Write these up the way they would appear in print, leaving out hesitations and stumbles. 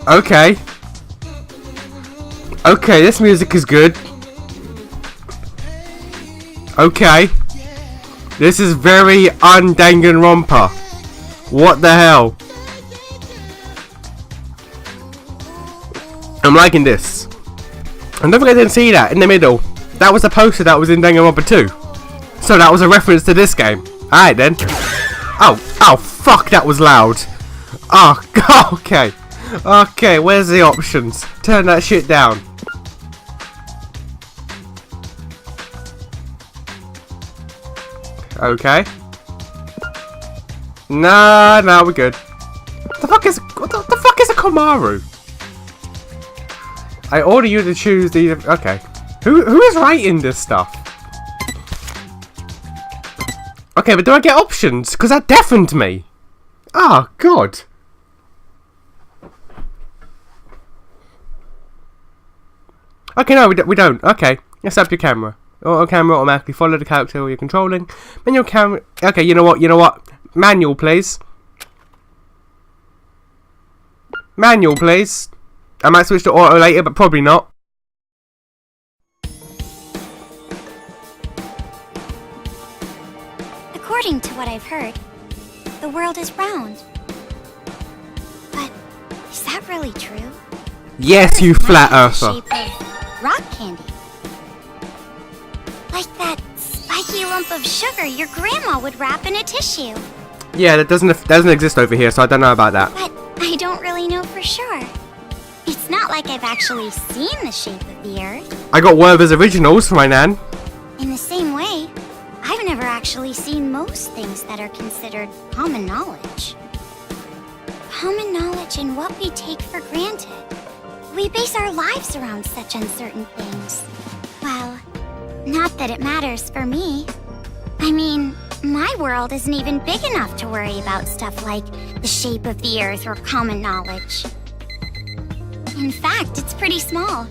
Okay. Okay, this music is good. Okay. This is very un-Danganronpa. What the hell? I'm liking this. And don't forget I didn't see that in the middle. That was a poster that was in Danganronpa 2. So that was a reference to this game. Alright then. Oh, fuck, that was loud. Oh, okay. Okay, where's the options? Turn that shit down. Okay. Nah, we're good. What the fuck is a Komaru? I order you to choose the... Okay. Who is writing this stuff? Okay, but do I get options? Because that deafened me. Oh, God. Okay, no, we don't. Okay, let's up your camera. Auto camera automatically follow the character you're controlling. Manual camera... Okay, you know what? Manual, please. Manual, please. I might switch to auto later, but probably not. According to what I've heard, the world is round. But is that really true? Yes, you flat earther. Shape of rock candy. Like that spiky lump of sugar your grandma would wrap in a tissue. Yeah, that doesn't exist over here, so I don't know about that. But I don't really know for sure. It's not like I've actually seen the shape of the Earth. I got Werther's originals for my nan. In the same way, I've never actually seen most things that are considered common knowledge. Common knowledge in what we take for granted. We base our lives around such uncertain things. Well, not that it matters for me. I mean, my world isn't even big enough to worry about stuff like the shape of the Earth or common knowledge. In fact, it's pretty small.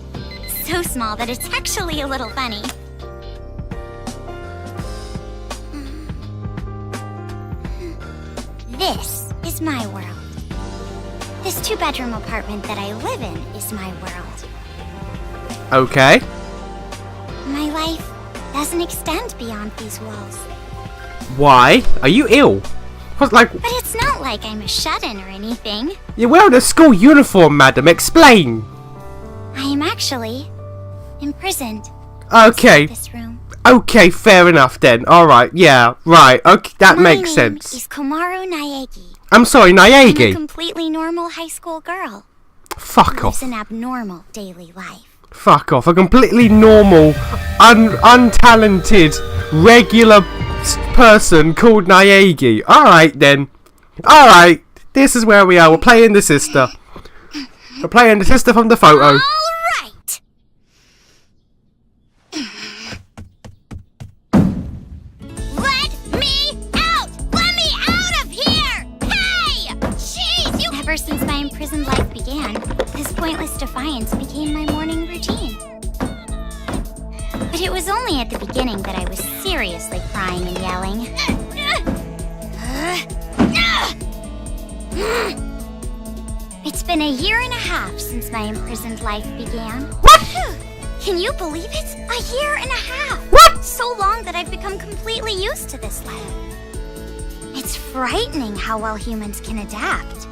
So small that it's actually a little funny. This is my world. This two-bedroom apartment that I live in is my world. Okay. My life doesn't extend beyond these walls. Why? Are you ill? But it's not like I'm a shut-in or anything. You're wearing a school uniform, madam. Explain. I am actually imprisoned. Okay. In this room. Okay, fair enough then. Alright, yeah, right. Okay, that makes sense. My name is Komaru Naegi. I'm sorry, Naegi. I'm a completely normal high school girl. Fuck off. Lives an abnormal daily life. Fuck off. A completely normal, untalented, regular person called Naegi. Alright then. Alright. This is where we are. We're playing the sister. We're playing the sister from the photo. Alright. Let me out! Let me out of here! Hey! Jeez, you... Ever since my imprisoned life began, this pointless defiance became my morning routine. But it was only at the beginning that I was seriously crying and yelling. It's been a year and a half since my imprisoned life began. What? Can you believe it? A year and a half. What? So long that I've become completely used to this life. It's frightening how well humans can adapt.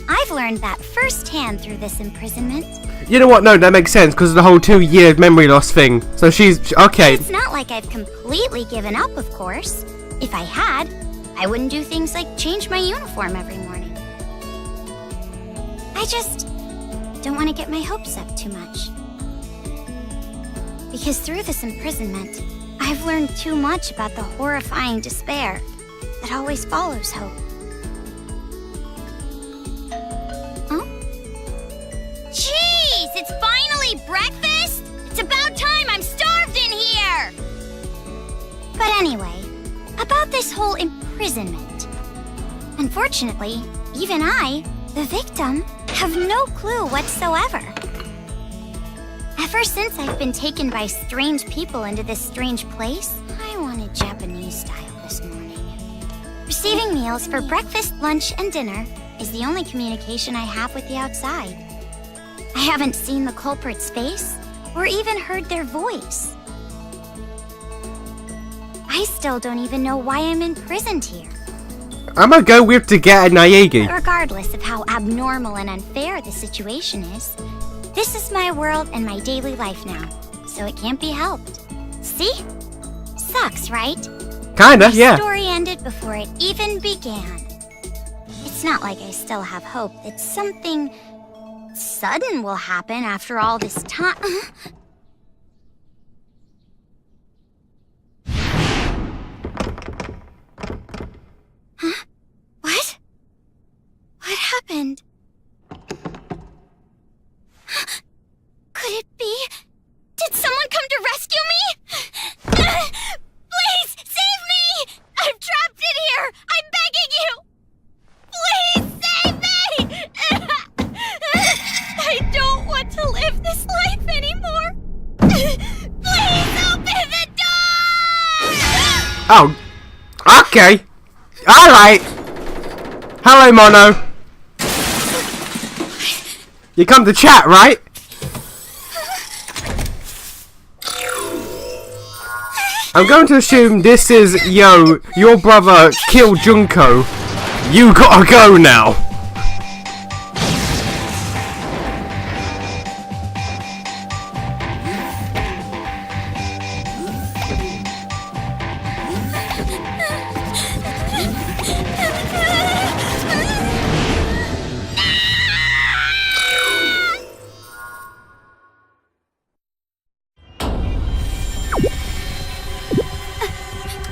I've learned that firsthand through this imprisonment. You know what? No, that makes sense because of the whole 2-year memory loss thing. So she's... Okay. It's not like I've completely given up, of course. If I had, I wouldn't do things like change my uniform every morning. I just don't want to get my hopes up too much. Because through this imprisonment, I've learned too much about the horrifying despair that always follows hope. Huh? Jeez, it's finally breakfast? It's about time, I'm starved in here! But anyway, about this whole imprisonment. Unfortunately, even I, the victim, have no clue whatsoever. Ever since I've been taken by strange people into this strange place, I wanted Japanese style this morning. Receiving meals for breakfast, lunch, and dinner is the only communication I have with the outside. I haven't seen the culprit's face or even heard their voice. I still don't even know why I'm imprisoned here. I'm gonna go with to get a Naegi. But regardless of how abnormal and unfair the situation is, this is my world and my daily life now, so it can't be helped. See? Sucks, right? Kinda, yeah. The story ended before it even began. It's not like I still have hope that something sudden will happen after all this time. Huh? What? What happened? Could it be? Did someone come to rescue me? Please, save me! I'm trapped in here! I'm begging you! Please, save me! I don't want to live this life anymore! Please open the door! Oh, okay. Alright. Hello, Mono. You come to chat, right? I'm going to assume this is, yo, your brother killed Junko. You gotta go now.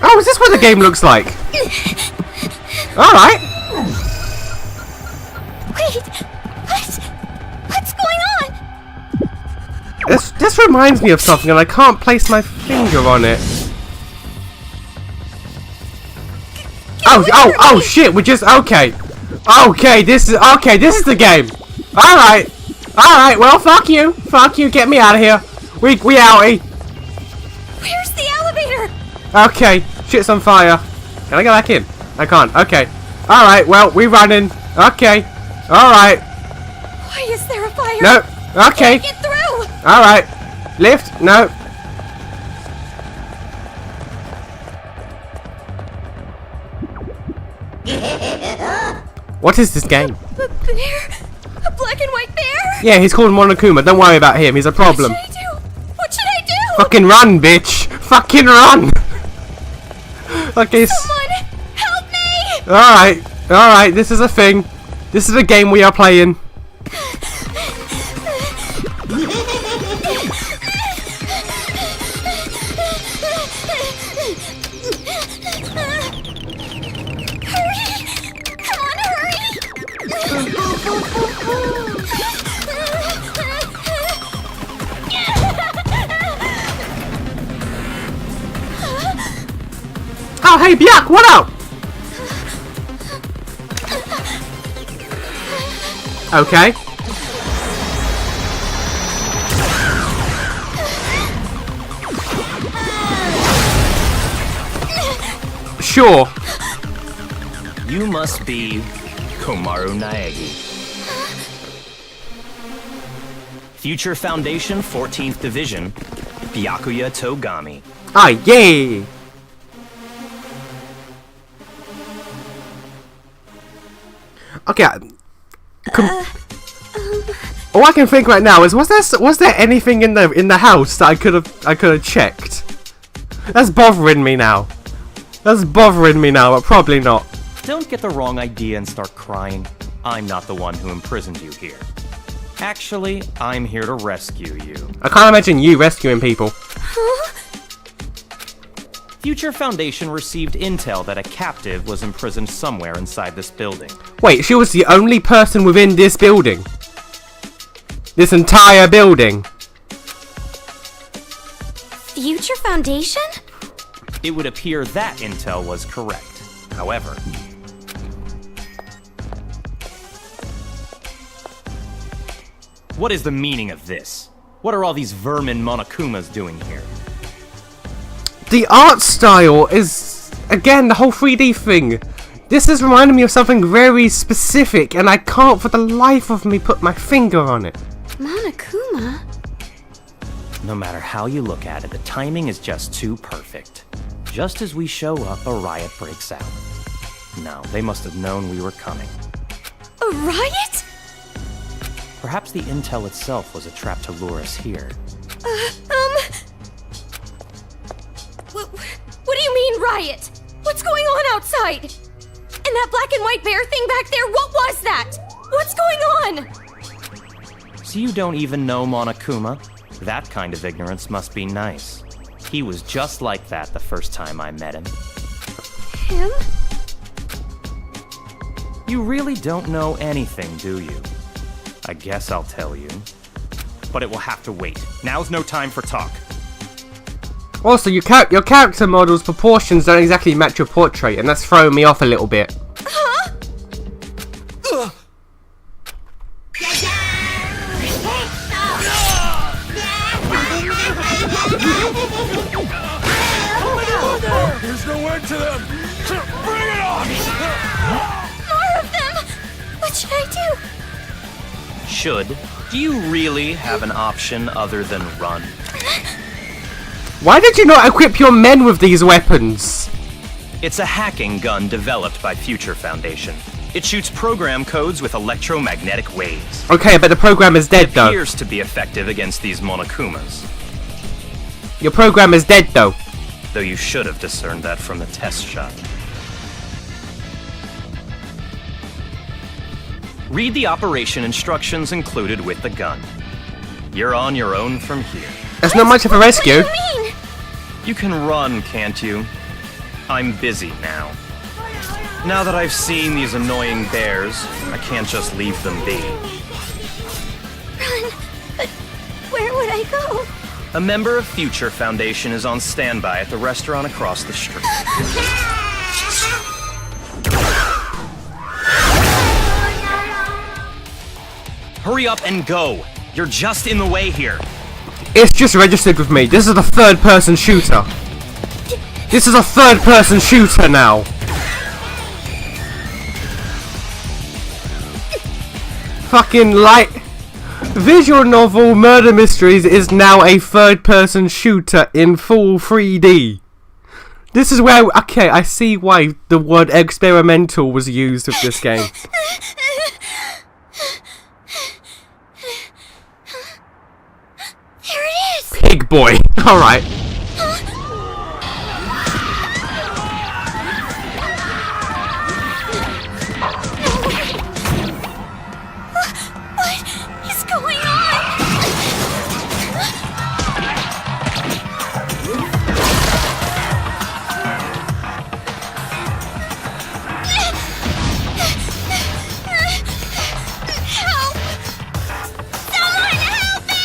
Oh, is this what the game looks like? Alright. Wait, what's going on? This reminds me of something and I can't place my finger on it. Oh shit, we just, okay. Okay, this is the game. Alright, well, fuck you, get me out of here. We outie. Where's the elevator? Okay, shit's on fire. Can I get back in? I can't, okay. Alright, well, we're running. Okay, alright. Why is there a fire? No, okay. Can't get through. Alright, lift, no. What is this game? A bear? A black and white bear? Yeah, he's called Monokuma. Don't worry about him. He's a problem. What should I do? What should I do? Fucking run, bitch! Fucking run! Okay. Someone help me! Alright. This is a thing. This is a game we are playing. Oh, hey, Byak, what up? Okay. Sure. You must be Komaru Naegi. Future Foundation 14th Division, Byakuya Togami. Ah, yay! Okay. All I can think right now is was there anything in the house that I could have checked? That's bothering me now. But probably not. Don't get the wrong idea and start crying. I'm not the one who imprisoned you here. Actually, I'm here to rescue you. I can't imagine you rescuing people. Future Foundation received intel that a captive was imprisoned somewhere inside this building. Wait, she was the only person within this building? This entire building? Future Foundation? It would appear that intel was correct. However, what is the meaning of this? What are all these vermin Monokumas doing here? The art style is, again, the whole 3D thing. This is reminding me of something very specific, and I can't for the life of me put my finger on it. Monokuma? No matter how you look at it, the timing is just too perfect. Just as we show up, a riot breaks out. No, they must have known we were coming. A riot? Perhaps the intel itself was a trap to lure us here. What do you mean, riot? What's going on outside? And that black and white bear thing back there, what was that? What's going on? So you don't even know Monokuma? That kind of ignorance must be nice. He was just like that the first time I met him. Him? You really don't know anything, do you? I guess I'll tell you. But it will have to wait. Now's no time for talk. Also, your character model's proportions don't exactly match your portrait, and that's throwing me off a little bit. Huh? There's no end to them! Bring it on! More of them! What should I do? Should? Do you really have an option other than run? Why did you not equip your men with these weapons? It's a hacking gun developed by Future Foundation. It shoots program codes with electromagnetic waves. Okay, but the program is dead, It though. appears to be effective against these Monokumas. Your program is dead, though. Though you should have discerned that from the test shot. Read the operation instructions included with the gun. You're on your own from here. That's not much of a rescue. What do you mean? You can run, can't you? I'm busy now. Now that I've seen these annoying bears, I can't just leave them be. Run, but where would I go? A member of Future Foundation is on standby at the restaurant across the street. Hurry up and go! You're just in the way here. It's just registered with me. This is a third-person shooter. This is a third-person shooter now. Fucking light. Visual novel Murder Mysteries is now a third-person shooter in full 3D. This is where, okay, I see why the word experimental was used with this game. There it is! Pig boy. Alright. What is going on? Help! Someone help me!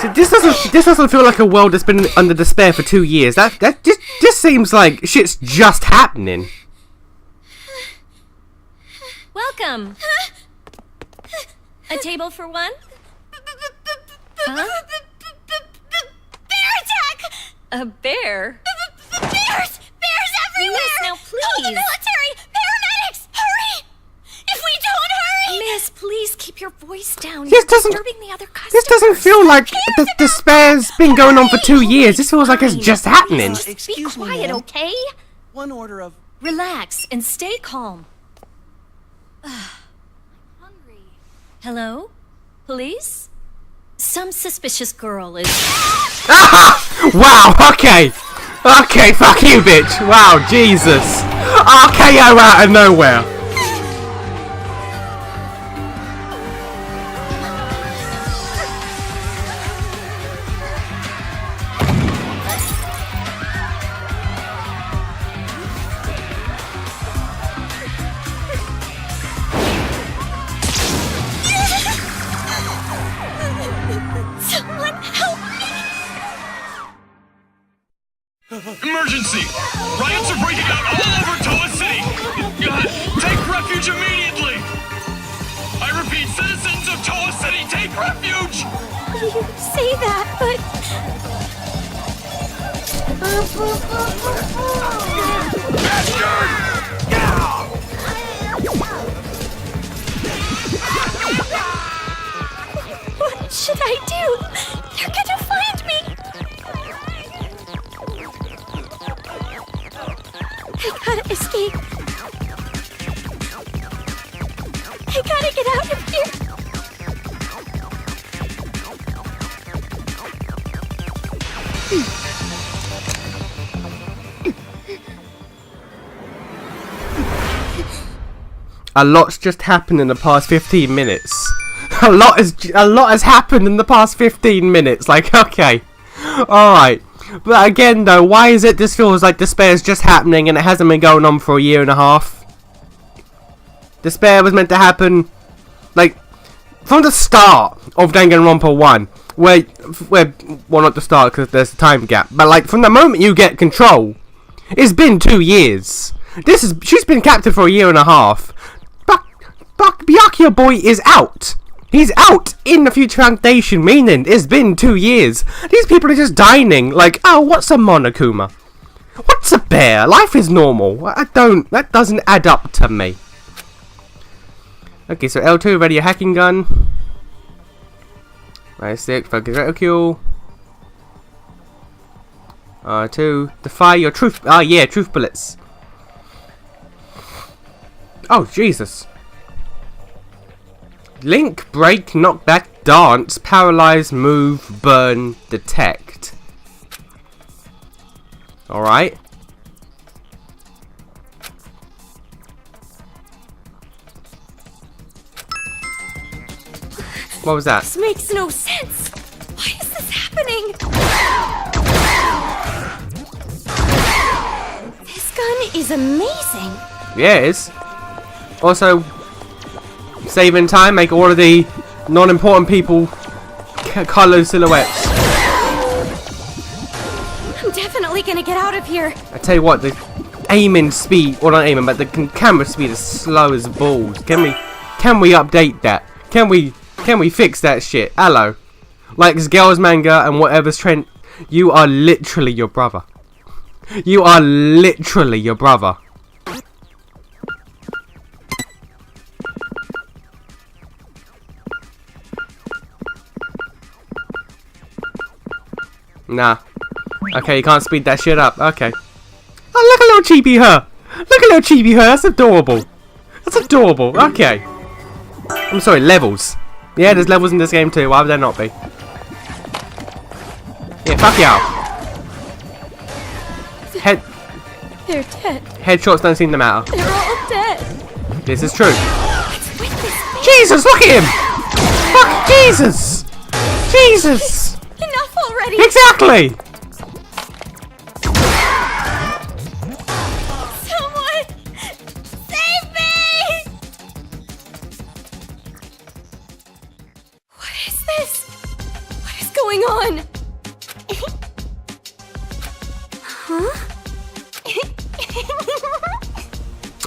See, this doesn't feel like a world that's been under despair for 2 years. That just seems like shit's just happening. Welcome. A table for one? Huh? Bear attack! A bear? Bears! Bears everywhere! Miss, now Call the please. military! Paramedics! Hurry! If we don't hurry! Miss, please keep your voice down. This You're doesn't- disturbing the other customers. This doesn't feel like the despair's been going on for 2 years. This feels like it's just happening. Be Excuse me, quiet, ma'am. okay? One order of... Relax and stay calm. Hungry. Hello? Police? Some suspicious girl is... Wow, okay. Okay, fuck you, bitch. Wow, Jesus. RKO out of nowhere. Someone help me! Emergency! Riots are breaking out all over Toa City! Take refuge immediately! I repeat, citizens of Toa City, take refuge! You say that, but... I do? They're gonna find me! I gotta escape. I gotta get out of here. A lot's just happened in the past 15 minutes. A lot has happened in the past 15 minutes. Like, okay. Alright. But again though, why is it this feels like Despair is just happening and it hasn't been going on for a year and a half? Despair was meant to happen, like, from the start of Danganronpa 1. Well, not the start because there's a time gap. But like, from the moment you get control, it's been 2 years. She's been captive for a year and a half. Byakuya boy is out. He's out in the Future Foundation, meaning it's been 2 years. These people are just dining like, oh, what's a Monokuma? What's a bear? Life is normal. That doesn't add up to me. Okay, so L2, ready a hacking gun. Right, 6, focus reticule. R2, defy your truth. Yeah, truth bullets. Oh, Jesus. Link, break, knockback, dance, paralyze, move, burn, detect. Alright. What was that? This makes no sense. Why is this happening? This gun is amazing. Yeah, it is. Also, saving time, make all of the non-important people colour silhouettes. I'm definitely gonna get out of here. I tell you what, the aiming speed, or not aiming, but the camera speed is slow as balls. Can we update that? Can we fix that shit? Hello. Like this girl's manga and whatever's trend, you are literally your brother. You are literally your brother. Nah. Okay, you can't speed that shit up. Okay. Oh, look at little chibi her. Look at little chibi her. That's adorable. That's adorable. Okay. I'm sorry, levels. Yeah, there's levels in this game too. Why would there not be? Yeah, fuck y'all. They're dead. Headshots don't seem to matter. They're all dead. This is true. What's with this thing? Jesus, look at him! Fuck Jesus! Jesus! Enough already. Exactly! Someone save me! What is this? What is going on? Huh?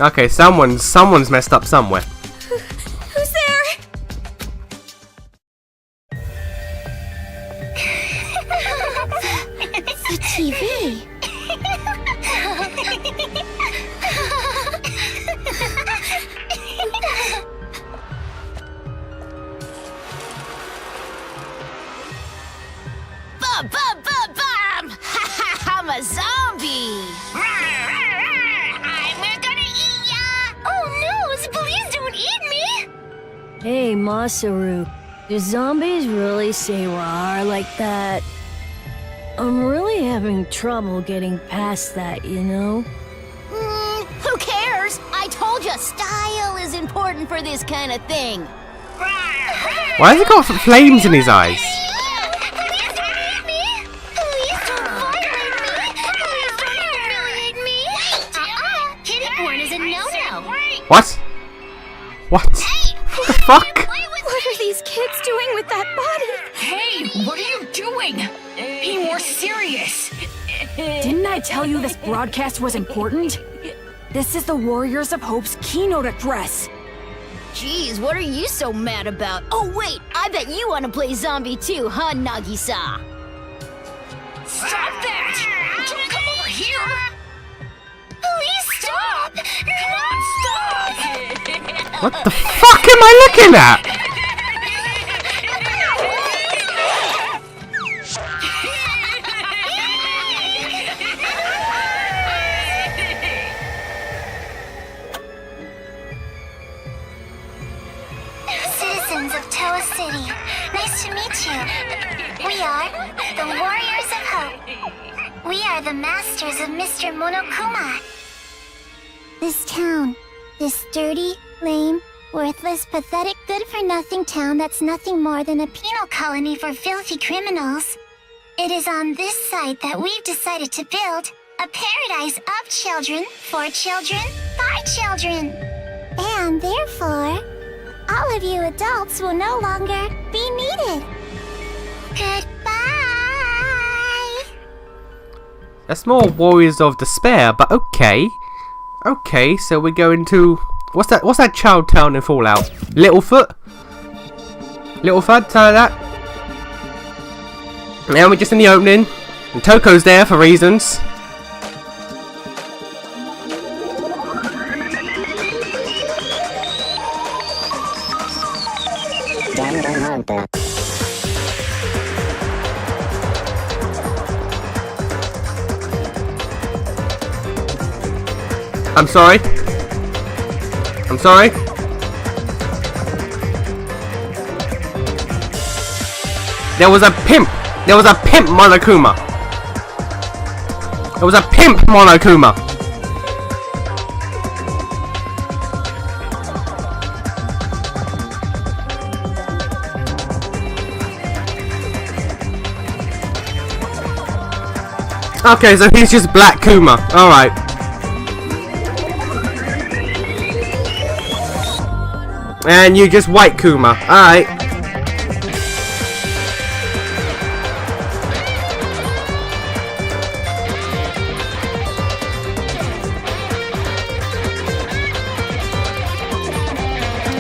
Okay, someone's messed up somewhere. Who's there? The TV. Bum! I'm a zombie! We're gonna eat ya! Oh no, please don't eat me! Hey, Masaru, do zombies really say rawr like that? I'm really having trouble getting past that, you know? Who cares? I told you, style is important for this kind of thing. Why has he got flames in his eyes? What? What? What the fuck? What are these kids doing with that body? Hey, what are you doing? Be more serious. Didn't I tell you this broadcast was important? This is the Warriors of Hope's keynote address. Jeez, what are you so mad about? Oh wait, I bet you want to play zombie too, huh, Nagisa? Stop that! Don't come over here! Please stop! Come on, stop! What the fuck am I looking at? City. Nice to meet you. We are the Warriors of Hope. We are the masters of Mr. Monokuma. This town, this dirty, lame, worthless, pathetic, good-for-nothing town that's nothing more than a penal colony for filthy criminals. It is on this site that we've decided to build a paradise of children, for children, by children. And therefore, all of you adults will no longer be needed. Goodbye! That's more Warriors of Despair, but okay. Okay, so we're going to... What's that child town in Fallout? Littlefoot? Littlefoot, something like that? And we're just in the opening. And Toko's there for reasons. Danganronpa. I'm sorry. I'm sorry. There was a pimp. There was a pimp Monokuma. There was a pimp Monokuma. Okay, so he's just Black Kuma. Alright. And you just White Kuma. Alright.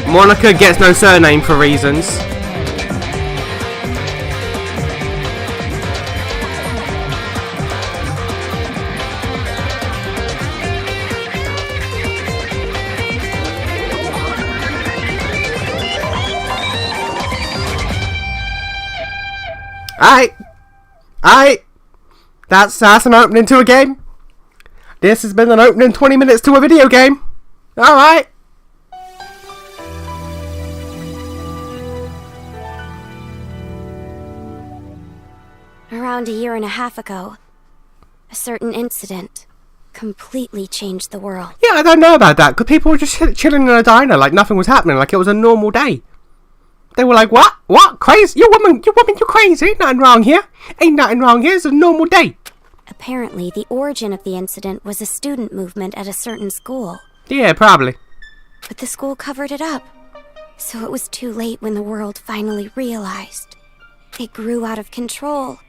Monica gets no surname for reasons. Alright. That's an opening to a game. This has been an opening 20 minutes to a video game. Alright. Around a year and a half ago, a certain incident completely changed the world. Yeah, I don't know about that, because people were just chilling in a diner like nothing was happening, like it was a normal day. They were like, what? What? Crazy? You woman, you're crazy. Ain't nothing wrong here. Ain't nothing wrong here. It's a normal day. Apparently, the origin of the incident was a student movement at a certain school. Yeah, probably. But the school covered it up. So it was too late when the world finally realized. It grew out of control,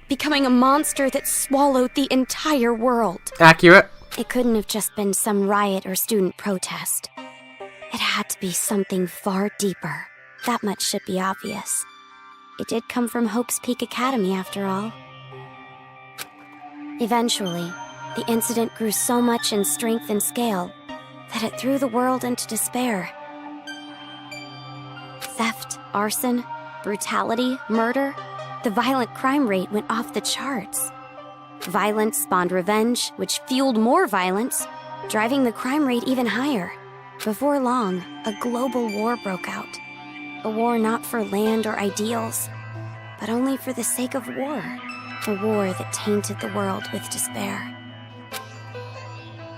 becoming a monster that swallowed the entire world. Accurate. It couldn't have just been some riot or student protest. It had to be something far deeper. That much should be obvious. It did come from Hope's Peak Academy, after all. Eventually, the incident grew so much in strength and scale that it threw the world into despair. Theft, arson, brutality, murder, the violent crime rate went off the charts. Violence spawned revenge, which fueled more violence, driving the crime rate even higher. Before long, a global war broke out. A war not for land or ideals, but only for the sake of war. A war that tainted the world with despair.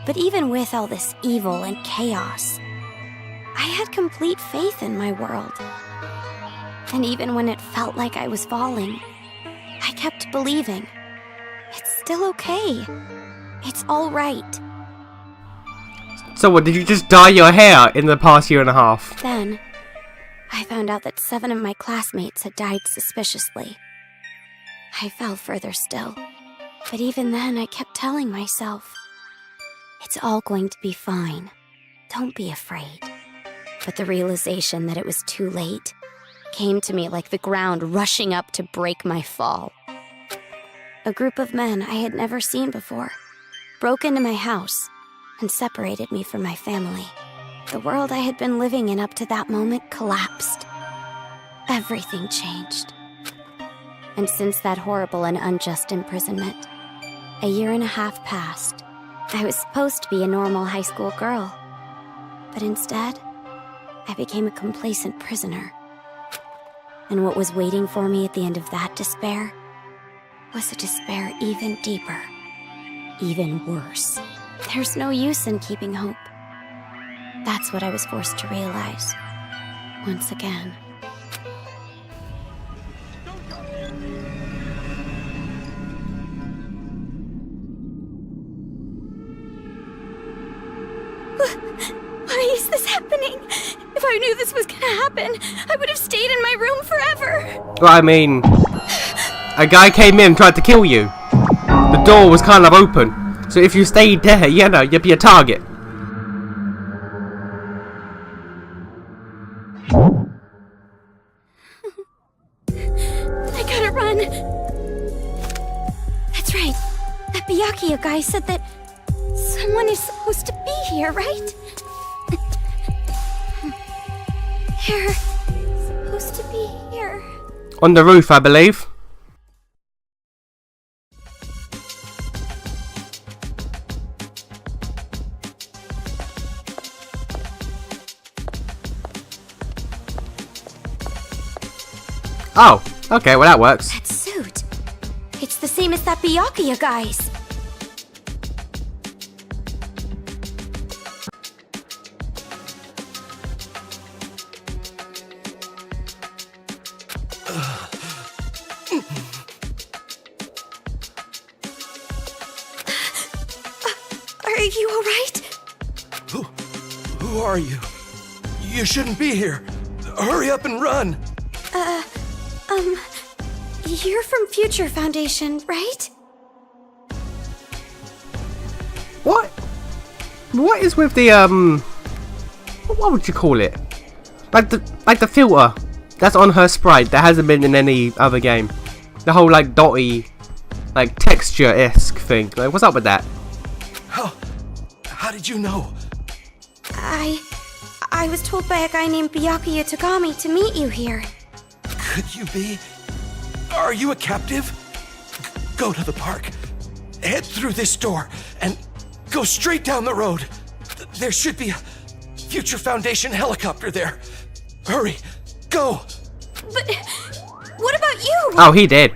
But even with all this evil and chaos, I had complete faith in my world. And even when it felt like I was falling, I kept believing. It's still okay. It's all right. So what, did you just dye your hair in the past year and a half? Then, I found out that 7 of my classmates had died suspiciously. I fell further still. But even then, I kept telling myself, it's all going to be fine. Don't be afraid. But the realization that it was too late came to me like the ground rushing up to break my fall. A group of men I had never seen before broke into my house and separated me from my family. The world I had been living in up to that moment collapsed. Everything changed. And since that horrible and unjust imprisonment, a year and a half passed. I was supposed to be a normal high school girl, but instead, I became a complacent prisoner. And what was waiting for me at the end of that despair was a despair even deeper, even worse. There's no use in keeping hope. That's what I was forced to realize, once again. Why is this happening? If I knew this was gonna happen, I would have stayed in my room forever. Well, I mean, a guy came in and tried to kill you. The door was kind of open. So if you stayed there, you know, you'd be a target. I gotta run. That's right. That Byakuya guy said that someone is supposed to be here, right? They're supposed to be here. On the roof, I believe. Oh, okay, well that works. That suit. It's the same as that Byakuya guy's. Are you alright? Who are you? You shouldn't be here. Hurry up and run. You're from Future Foundation, right? What? What is with the what would you call it? Like the filter that's on her sprite that hasn't been in any other game. The whole like dotty, like texture-esque thing. Like, what's up with that? How did you know? I was told by a guy named Byakuya Togami to meet you here. Could you be? Are you a captive? Go to the park. Head through this door and go straight down the road. There should be a Future Foundation helicopter there. Hurry, go. But what about you? Oh, he did.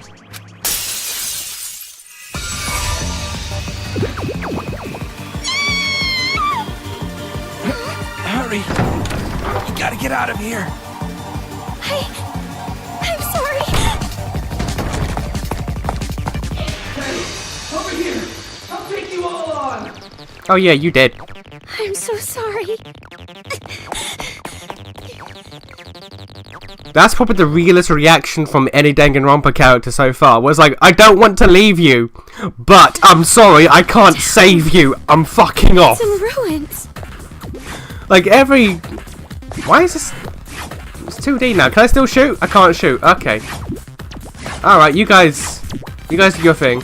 Hurry. You gotta get out of here. I'm sorry. Over here. I'll take you all on. Oh yeah, you did. I'm so sorry. That's probably the realest reaction from any Danganronpa character so far. Was like, I don't want to leave you, but I'm sorry, I can't save you. I'm fucking off. It's in ruins. Like every... Why is this... It's 2D now. Can I still shoot? I can't shoot. Okay. Alright, you guys do your thing.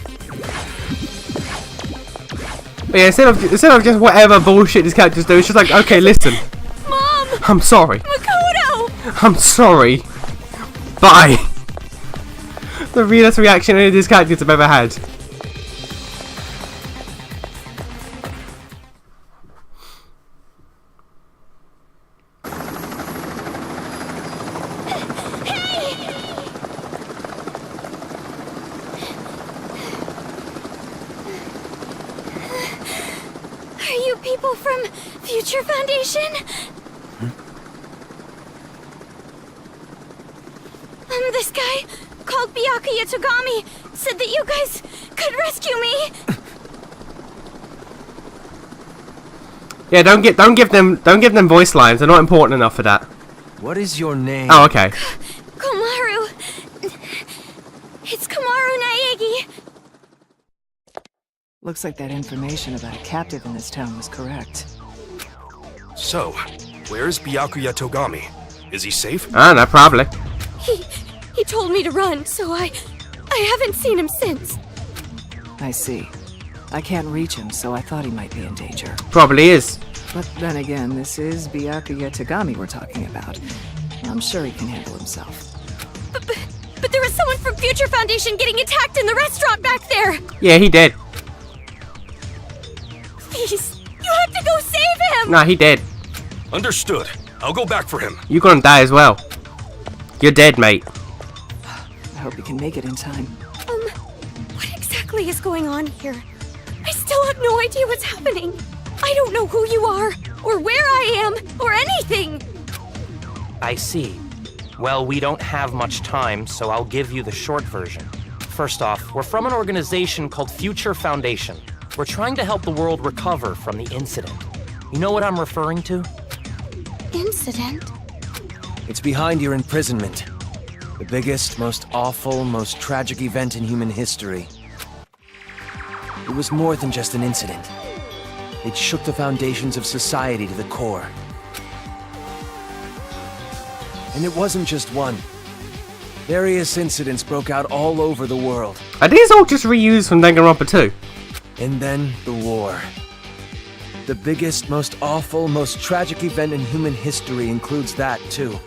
But yeah, instead of just whatever bullshit these characters do, it's just like, okay, listen. Mom! I'm sorry. Makoto! I'm sorry. Bye. The realest reaction any of these characters have ever had. Are you people from Future Foundation? This guy called Byakuya Togami said that you guys could rescue me. Yeah, don't give them voice lines. They're not important enough for that. What is your name? Oh, okay. Komaru. It's Komaru Naegi. Looks like that information about a captive in this town was correct. So, where's Byakuya Togami? Is he safe? I don't know, probably. He told me to run, so I haven't seen him since. I see. I can't reach him, so I thought he might be in danger. Probably is. But then again, this is Byakuya Togami we're talking about. I'm sure he can handle himself. But there was someone from Future Foundation getting attacked in the restaurant back there! Yeah, he did. Please, you have to go save him! Nah, he did. Understood. I'll go back for him. You're gonna die as well. You're dead, mate. I hope you can make it in time. What exactly is going on here? I still have no idea what's happening. I don't know who you are, or where I am, or anything. I see. Well, we don't have much time, so I'll give you the short version. First off, we're from an organization called Future Foundation. We're trying to help the world recover from the incident. You know what I'm referring to? Incident? It's behind your imprisonment. The biggest, most awful, most tragic event in human history. It was more than just an incident. It shook the foundations of society to the core. And it wasn't just one. Various incidents broke out all over the world. Are these all just reused from Danganronpa 2? And then the war. The biggest, most awful, most tragic event in human history includes that, too.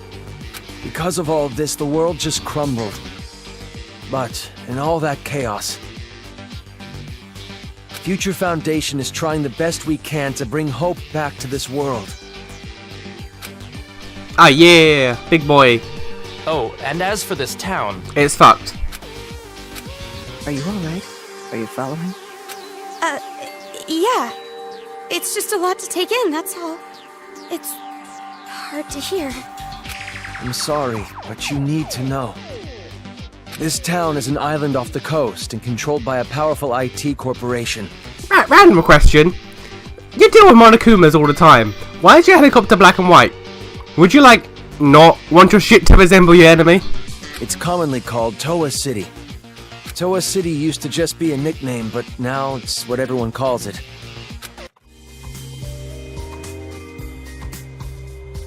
Because of all of this, the world just crumbled. But, in all that chaos, Future Foundation is trying the best we can to bring hope back to this world. Ah, yeah, big boy. Oh, and as for this town... It's fucked. Are you alright? Are you following? Yeah. It's just a lot to take in, that's all. It's hard to hear. I'm sorry, but you need to know. This town is an island off the coast and controlled by a powerful IT corporation. Random question. You deal with Monokumas all the time. Why is your helicopter black and white? Would you, like, not want your shit to resemble your enemy? It's commonly called Toa City. Toa City used to just be a nickname, but now it's what everyone calls it.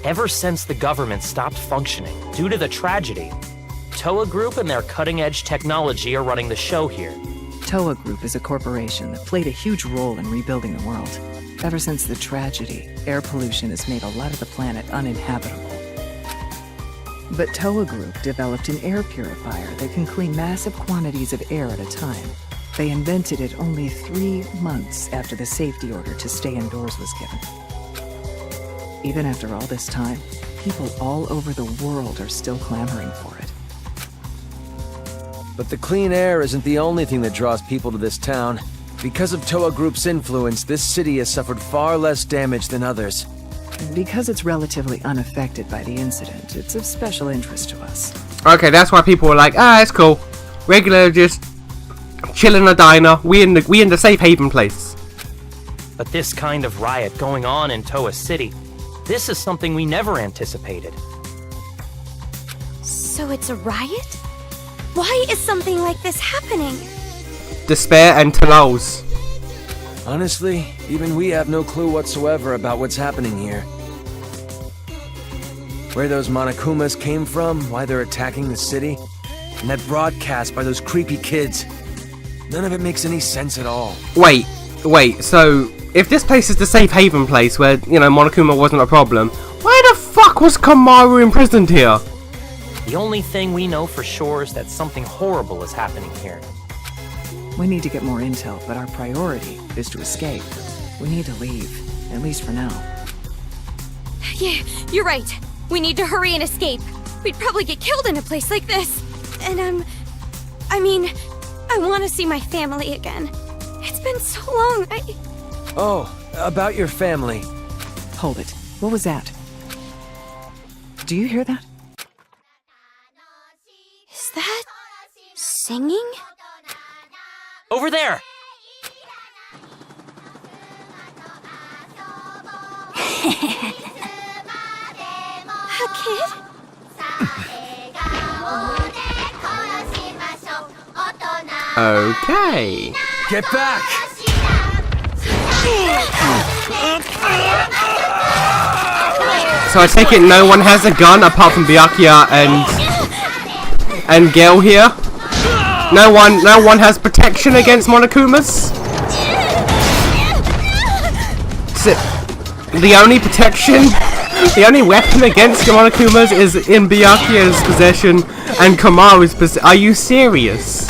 Ever since the government stopped functioning due to the tragedy, Toa Group and their cutting-edge technology are running the show here. Toa Group is a corporation that played a huge role in rebuilding the world. Ever since the tragedy, air pollution has made a lot of the planet uninhabitable. But Toa Group developed an air purifier that can clean massive quantities of air at a time. They invented it only 3 months after the safety order to stay indoors was given. Even after all this time, people all over the world are still clamoring for it. But the clean air isn't the only thing that draws people to this town. Because of Toa Group's influence, this city has suffered far less damage than others. Because it's relatively unaffected by the incident, it's of special interest to us. Okay, that's why people were like, ah, it's cool. Regular, just chill in a diner. We in the safe haven place. But this kind of riot going on in Toa City, this is something we never anticipated. So it's a riot? Why is something like this happening? Despair and Talols. Honestly, even we have no clue whatsoever about what's happening here. Where those Monokumas came from, why they're attacking the city, and that broadcast by those creepy kids. None of it makes any sense at all. Wait, so if this place is the safe haven place where, you know, Monokuma wasn't a problem, why the fuck was Kamaru imprisoned here? The only thing we know for sure is that something horrible is happening here. We need to get more intel, but our priority is to escape. We need to leave, at least for now. Yeah, you're right. We need to hurry and escape. We'd probably get killed in a place like this. And I want to see my family again. It's been so long, Oh, about your family. Hold it. What was that? Do you hear that? Is that singing? Over there! A kid? Okay. Get back! So I take it no one has a gun apart from Byakuya and Gil here? No one has protection against Monokumas? The only protection, the only weapon against Monokumas is in Byakuya's possession and Kamaru's possession. Are you serious?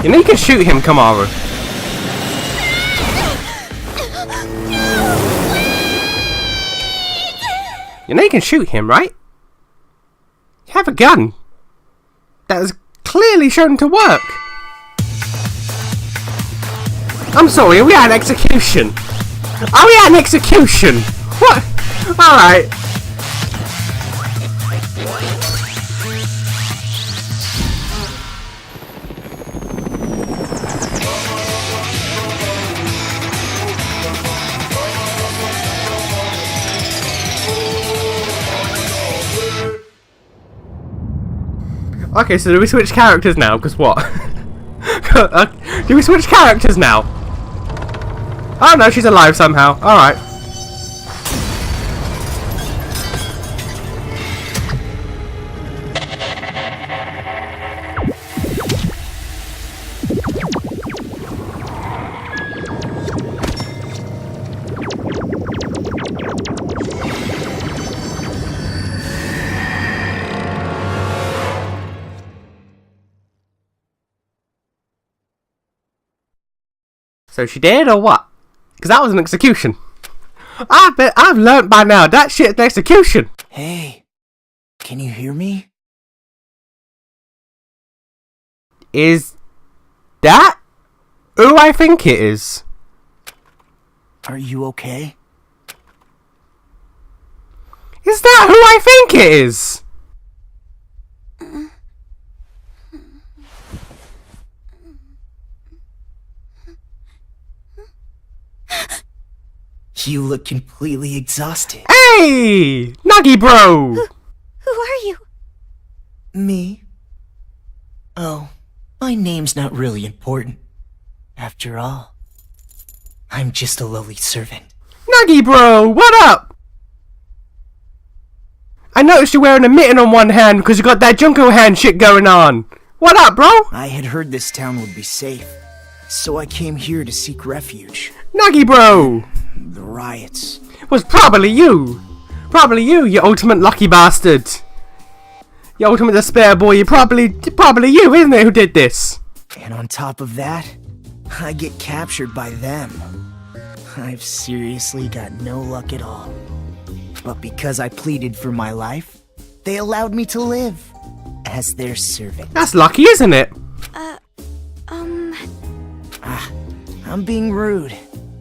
You know you can shoot him, Kamaru. You know you can shoot him, right? You have a gun. That is clearly shown to work. I'm sorry, are we at an execution? Are we at an execution? What? Alright. Okay, so do we switch characters now? Because what? Do we switch characters now? Oh no, she's alive somehow. Alright. So she did, or what? Because that was an execution. I bet I've learnt by now that shit's an execution. Hey, can you hear me? Is that who I think it is? Are you okay? Is that who I think it is? You look completely exhausted. Hey! Nuggy bro! Who are you? Me? Oh, my name's not really important. After all, I'm just a lowly servant. Nuggy bro, what up? I noticed you're wearing a mitten on one hand because you got that Junko hand shit going on. What up, bro? I had heard this town would be safe, so I came here to seek refuge. Nuggy bro! The riots. Was probably you. Probably you ultimate lucky bastard. You ultimate despair boy, probably you, isn't it, who did this? And on top of that, I get captured by them. I've seriously got no luck at all. But because I pleaded for my life, they allowed me to live as their servant. That's lucky, isn't it? I'm being rude.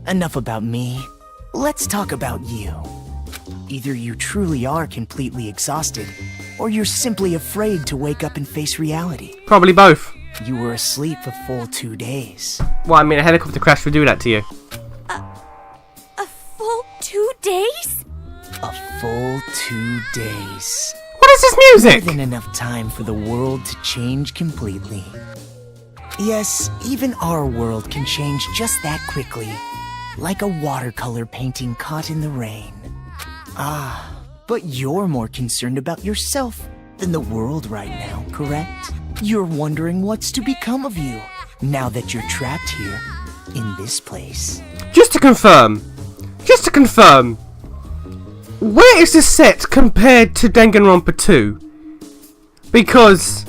Enough about me. Let's talk about you. Either you truly are completely exhausted, or you're simply afraid to wake up and face reality. Probably both. You were asleep a full 2 days. Well, I mean, a helicopter crash would do that to you. A full 2 days? A full 2 days. What is this music? More than enough time for the world to change completely. Yes, even our world can change just that quickly. Like a watercolor painting caught in the rain. But you're more concerned about yourself than the world right now, correct? You're wondering what's to become of you, now that you're trapped here, in this place. Just to confirm, where is this set compared to Danganronpa 2? Because,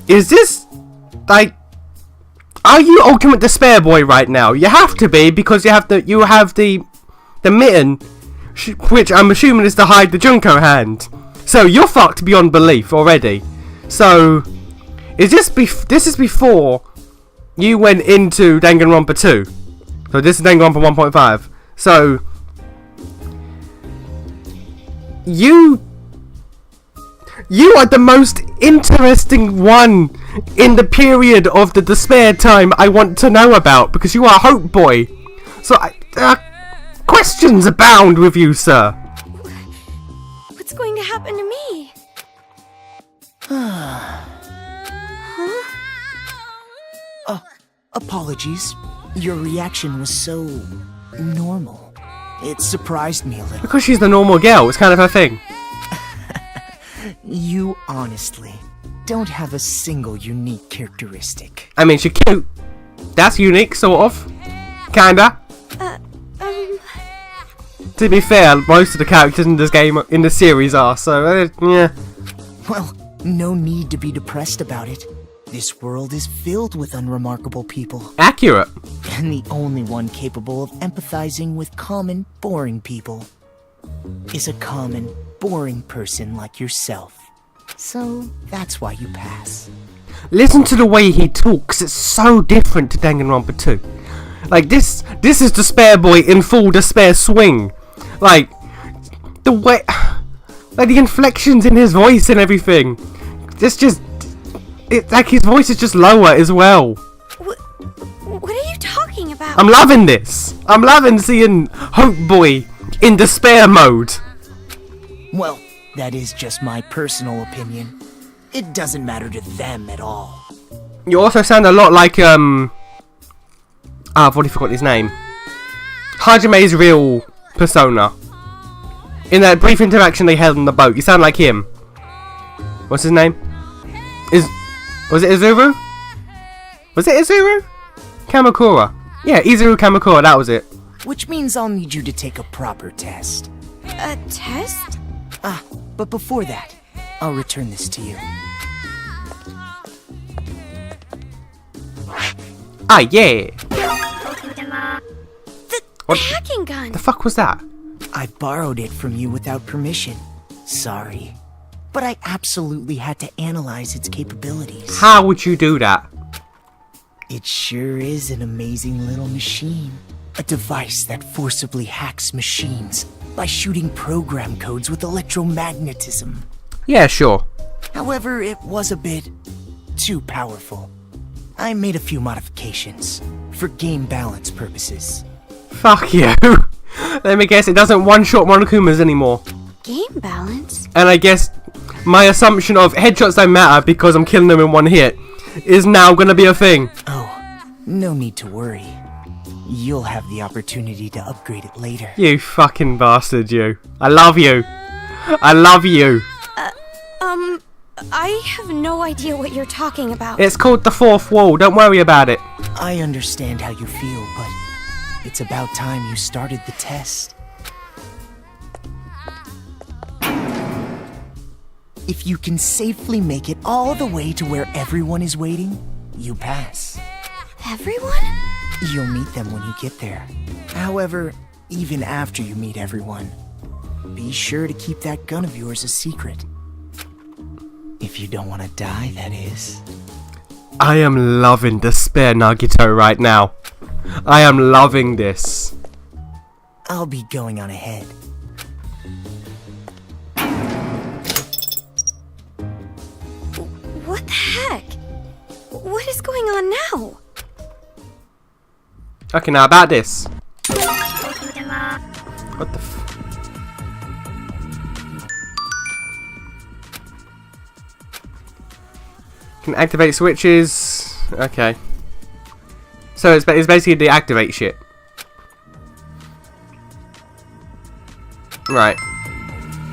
is this, like, are you Ultimate Despair Boy right now? You have to be, because you have the mitten, which I'm assuming is to hide the Junko hand. So you're fucked beyond belief already. So is this is before you went into Danganronpa 2. So this is Danganronpa 1.5. So you are the most interesting one in the period of the despair time I want to know about, because you are Hope Boy. So questions abound with you, sir. What's going to happen to me? Apologies. Your reaction was so normal. It surprised me a little. Because she's the normal girl, it's kind of her thing. You honestly don't have a single unique characteristic. I mean, she's cute. That's unique, sort of. Kinda. To be fair, most of the characters in this game, in the series are, so, yeah. Well, no need to be depressed about it. This world is filled with unremarkable people. Accurate. And the only one capable of empathizing with common, boring people is a common, boring person like yourself. So that's why you pass. Listen to the way he talks. It's so different to Danganronpa 2. Like, this is Despair Boy in full Despair swing. Like, the way... Like, the inflections in his voice and everything. Like, his voice is just lower as well. What are you talking about? I'm loving this. I'm loving seeing Hope Boy in despair mode. Well, that is just my personal opinion. It doesn't matter to them at all. You also sound a lot like, I've already forgotten his name. Hajime's real persona. In that brief interaction they held on the boat, you sound like him. What's his name? Was it Izuru? Was it Izuru? Kamakura. Yeah, Izuru Kamakura, that was it. Which means I'll need you to take a proper test. A test? But before that, I'll return this to you. Ah, yeah. The hacking gun. The fuck was that? I borrowed it from you without permission. Sorry. But I absolutely had to analyze its capabilities. How would you do that? It sure is an amazing little machine. A device that forcibly hacks machines by shooting program codes with electromagnetism. Yeah, sure. However, it was a bit too powerful. I made a few modifications for game balance purposes. Fuck you. Let me guess, it doesn't one-shot Monokumas anymore. Game balance? And I guess my assumption of headshots don't matter because I'm killing them in one hit is now gonna be a thing. Oh, no need to worry. You'll have the opportunity to upgrade it later. You fucking bastard, you. I love you. I love you. I have no idea what you're talking about. It's called the fourth wall, don't worry about it. I understand how you feel, but it's about time you started the test. If you can safely make it all the way to where everyone is waiting, you pass. Everyone? You'll meet them when you get there. However, even after you meet everyone, be sure to keep that gun of yours a secret. If you don't want to die, that is. I am loving Despair Nagito right now. I am loving this. I'll be going on ahead. What the heck? What is going on now? Okay, now about this. What the f... Can activate switches. Okay. So it's basically the activate shit. Right.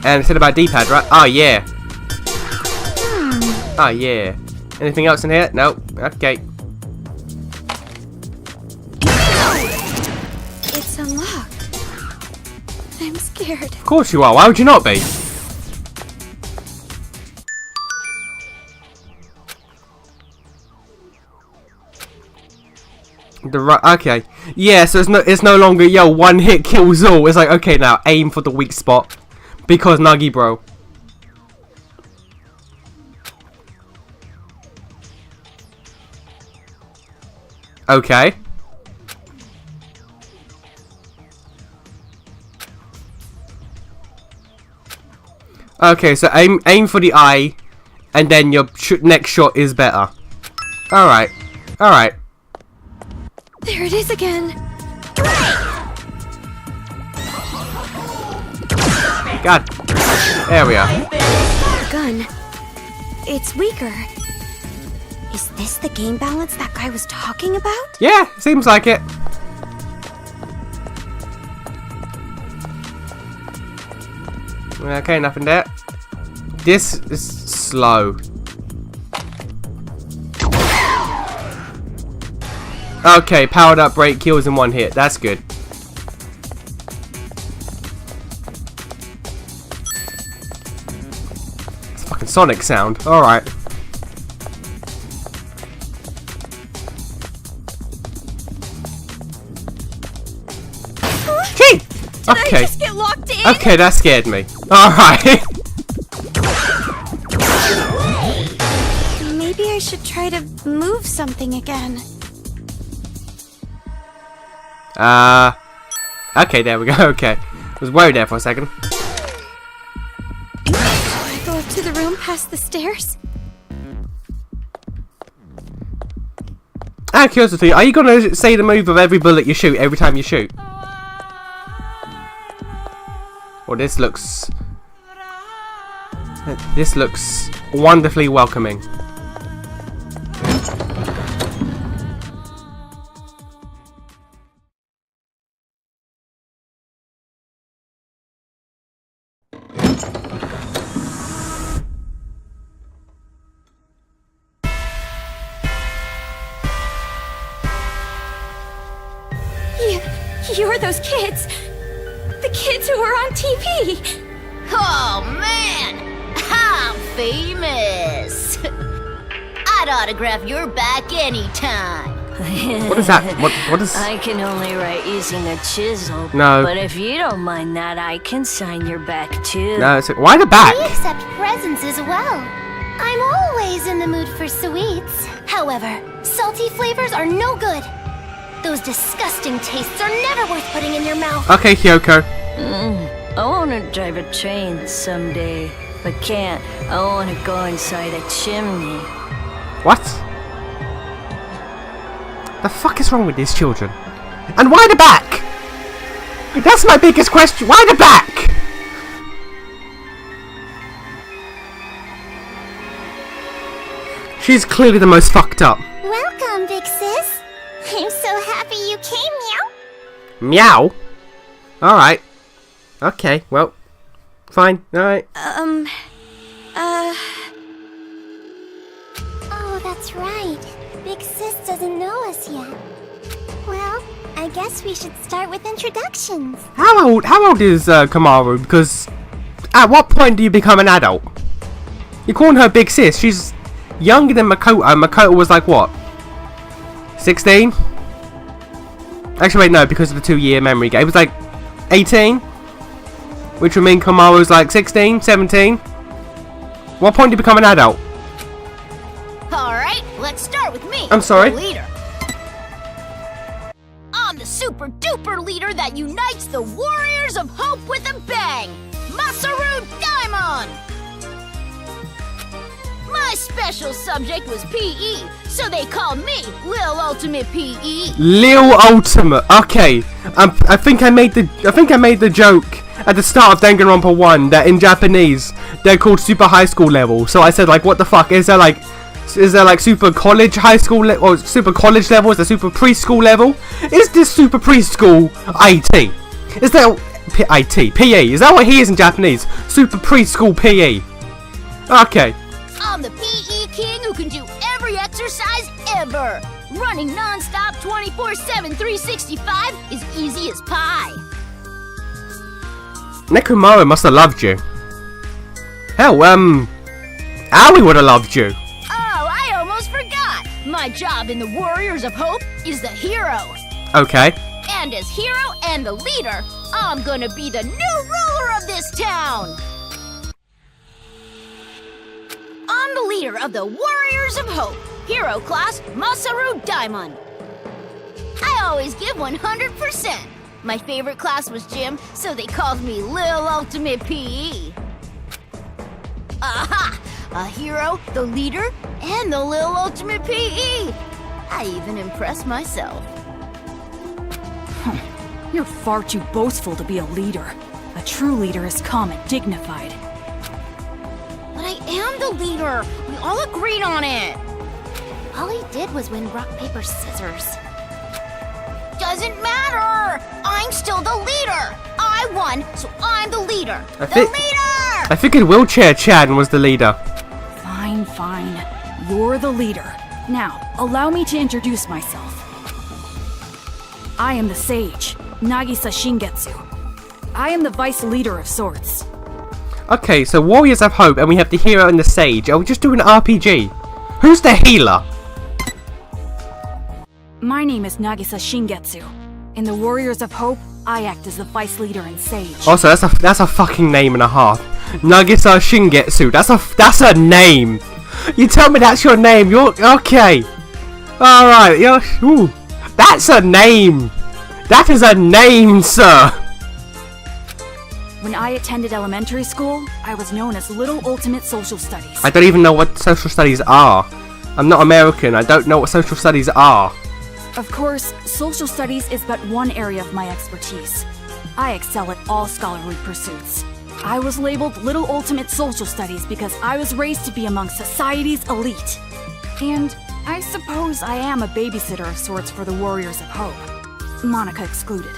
And it's about D-pad, right? Oh, yeah. Oh, yeah. Anything else in here? Nope. Okay. It's unlocked. I'm scared. Of course you are. Why would you not be? Okay. Yeah, so it's no longer, yo, one hit kills all. It's like, okay, now aim for the weak spot. Because Nagi, bro. Okay. Okay, so aim for the eye, and then your next shot is better. Alright. Alright. There it is again. God. There we are. The gun. It's weaker. Is this the game balance that guy was talking about? Yeah, seems like it. Okay, nothing there. This is slow. Okay, powered up break kills in one hit. That's good. It's a fucking Sonic sound. Alright. Gee! Did I just get locked in? Okay, that scared me. Alright. Maybe I should try to move something again. Okay, there we go. Okay. I was worried there for a second. I go up to the room past the stairs. Out of curiosity, are you gonna say the move of every bullet you shoot every time you shoot? Well, this looks wonderfully welcoming. You're those kids. The kids who were on TV. Oh man, I'm famous. I'd autograph your back anytime. What is that? What is? I can only write using a chisel. No. But if you don't mind that, I can sign your back too. No, why the back? We accept presents as well. I'm always in the mood for sweets. However, salty flavors are no good. Those disgusting tastes are never worth putting in your mouth. Okay, Kyoko. I want to drive a train someday, but can't. I want to go inside a chimney. What? The fuck is wrong with these children? And why the back? That's my biggest question. Why the back? She's clearly the most fucked up. Welcome, big sis. I'm so happy you came, meow. Meow? Alright. Okay, well. Fine, alright. Oh, that's right. Big sis doesn't know us yet. Well, I guess we should start with introductions. How old is Kamaru? Because at what point do you become an adult? You're calling her big sis. She's younger than Makoto. Makoto was like what? 16? Actually wait, no, because of the 2-year memory gap. It was like 18? Which would mean Kamaru's like 16, 17? What point do you become an adult? Alright, let's start with me. I'm sorry? The leader. I'm the super duper leader that unites the Warriors of Hope with a bang! Masaru Daimon! My special subject was PE, so they called me Lil Ultimate PE. Lil Ultimate. Okay. I think I made the joke at the start of Danganronpa 1 that in Japanese they're called super high school level. So I said like, what the fuck? Is there like super college high school or super college level? Is there super preschool level? Is this super preschool IT? Is that IT? PE? Is that what he is in Japanese? Super preschool PE. Okay. I'm the PE king who can do every exercise ever. Running non-stop 24/7 365 is easy as pie. Nekomaru must have loved you. Hell, Aoi would have loved you. Oh, I almost forgot. My job in the Warriors of Hope is the hero. Okay. And as hero and the leader, I'm gonna be the new ruler of this town. I'm the leader of the Warriors of Hope. Hero class, Masaru Daimon. I always give 100%. My favorite class was gym, so they called me Lil Ultimate PE. Aha! A hero, the leader, and the Lil Ultimate PE. I even impressed myself. You're far too boastful to be a leader. A true leader is calm and dignified. But I am the leader. We all agreed on it. All he did was win rock, paper, scissors. Doesn't matter. I'm still the leader. I won, so I'm the leader. I figured Wheelchair Chan was the leader. Fine, fine. You're the leader. Now, allow me to introduce myself. I am the sage, Nagisa Shingetsu. I am the vice leader of sorts. Okay, so Warriors of Hope, and we have the hero and the sage. Are we just doing an RPG? Who's the healer? My name is Nagisa Shingetsu. In the Warriors of Hope, I act as the vice leader and sage. Also, that's a fucking name and a half. Nagisa Shingetsu. That's a name. You tell me that's your name. You're okay. All right. Ooh, that's a name. That is a name, sir. When I attended elementary school, I was known as Little Ultimate Social Studies. I don't even know what social studies are. I'm not American. I don't know what social studies are. Of course, social studies is but one area of my expertise. I excel at all scholarly pursuits. I was labeled Little Ultimate Social Studies because I was raised to be among society's elite. And I suppose I am a babysitter of sorts for the Warriors of Hope. Monica excluded.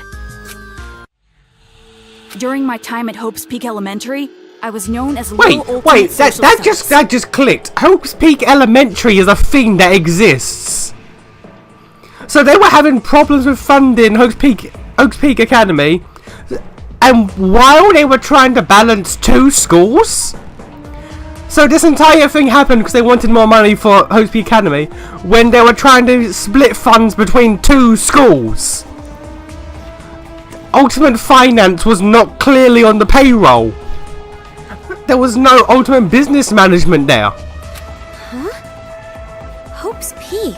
During my time at Hope's Peak Elementary, I was known as Little Ultimate Social Studies. That just clicked. Hope's Peak Elementary is a thing that exists. So they were having problems with funding Oaks Peak Academy, and while they were trying to balance two schools. So this entire thing happened because they wanted more money for Oaks Peak Academy when they were trying to split funds between two schools. Ultimate Finance was not clearly on the payroll. There was no Ultimate Business Management there. Huh? Hope's Peak?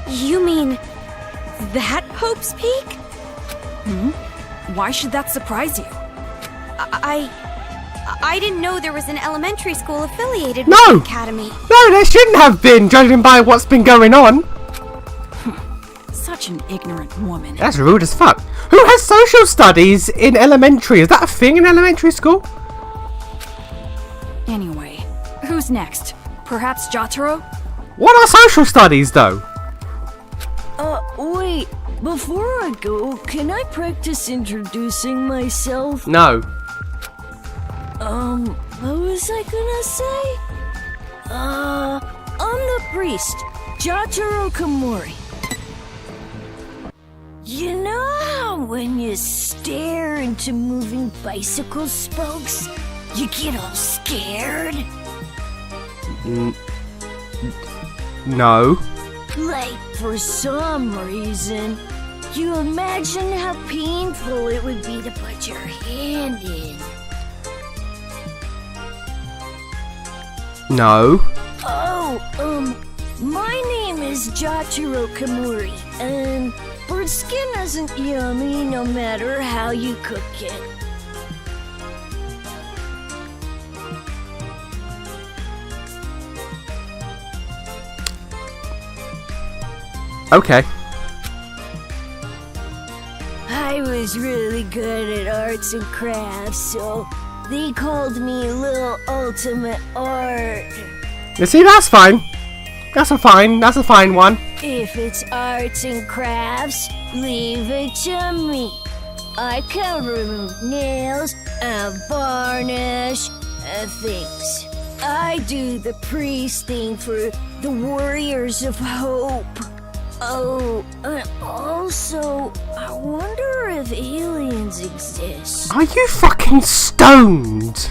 You mean that Hope's Peak? Why should that surprise you? I didn't know there was an elementary school affiliated with No! the academy. No, there shouldn't have been, judging by what's been going on. Such an ignorant woman. That's rude as fuck. Who has social studies in elementary? Is that a thing in elementary school? Anyway, who's next? Perhaps Jotaro? What are social studies, though? Wait. Before I go, can I practice introducing myself? No. What was I gonna say? I'm the priest, Jotaro Komori. You know how when you stare into moving bicycle spokes, you get all scared? No. Like, for some reason, you imagine how painful it would be to put your hand in. No. Oh, my name is Jotaro Komori, and bird skin isn't yummy no matter how you cook it. Okay. I was really good at arts and crafts, so they called me Little Ultimate Art. You see, that's fine. That's a fine one. If it's arts and crafts, leave it to me. I can remove nails and varnish and things. I do the priest thing for the Warriors of Hope. Oh, and also, I wonder if aliens exist. Are you fucking stoned?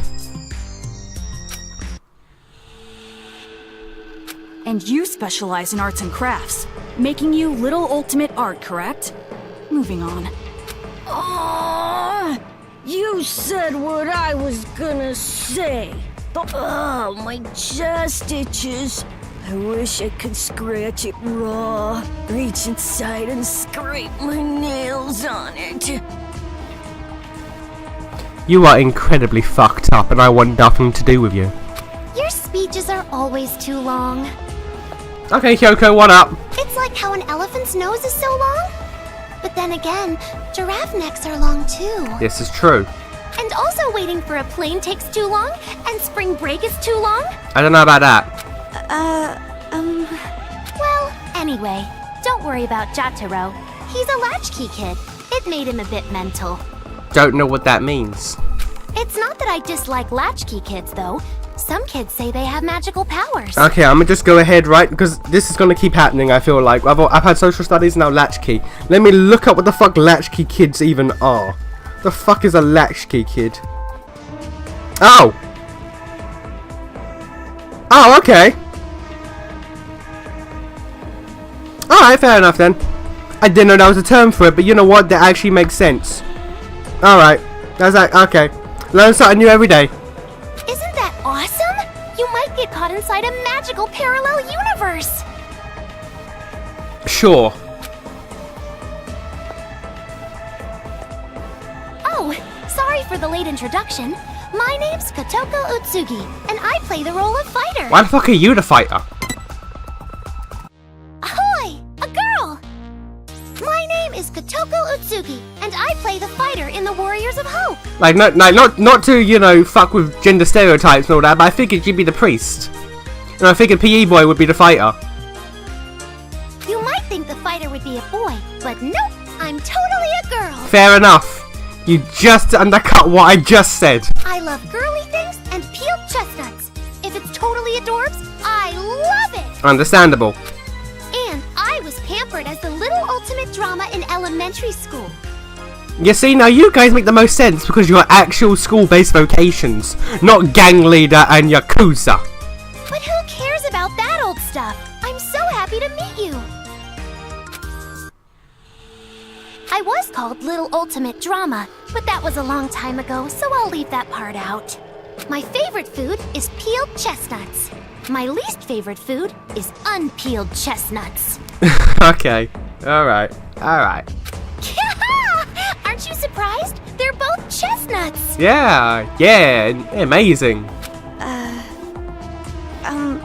And you specialize in arts and crafts, making you Little Ultimate Art, correct? Moving on. You said what I was gonna say. Oh, my chest itches. I wish I could scratch it raw, reach inside and scrape my nails on it. You are incredibly fucked up and I want nothing to do with you. Your speeches are always too long. Okay, Kyoko, what up? It's like how an elephant's nose is so long. But then again, giraffe necks are long too. This is true. And also waiting for a plane takes too long, and spring break is too long? I don't know about that. Well, anyway, don't worry about Jotaro. He's a latchkey kid. It made him a bit mental. Don't know what that means. It's not that I dislike latchkey kids, though. Some kids say they have magical powers. Okay, I'm gonna just go ahead, right? Because this is gonna keep happening, I feel like. I've had social studies, now latchkey. Let me look up what the fuck latchkey kids even are. The fuck is a latchkey kid? Oh! Oh, okay. Alright, fair enough then. I didn't know that was a term for it, but you know what? That actually makes sense. Alright. That's like, okay. Learn something new every day. Isn't that awesome? You might get caught inside a magical parallel universe. Sure. Oh, sorry for the late introduction. My name's Kotoko Utsugi, and I play the role of fighter. Why the fuck are you the fighter? Ahoy! A girl! My name is Kotoko Utsugi, and I play the fighter in the Warriors of Hope. Like, not to, you know, fuck with gender stereotypes and all that, but I figured you'd be the priest. And I figured PE boy would be the fighter. You might think the fighter would be a boy, but nope, I'm totally a girl. Fair enough. You just undercut what I just said. I love girly things and peeled chestnuts. If it's totally adorbs, I love it. Understandable. And I was pampered as the little ultimate drama in elementary school. You see, now you guys make the most sense because you're actual school-based vocations, not gang leader and Yakuza. But who cares about that old stuff? I'm so happy to meet you. I was called Little Ultimate Drama, but that was a long time ago, so I'll leave that part out. My favorite food is peeled chestnuts. My least favorite food is unpeeled chestnuts. Okay. Alright. Aren't you surprised? They're both chestnuts. Yeah, amazing. And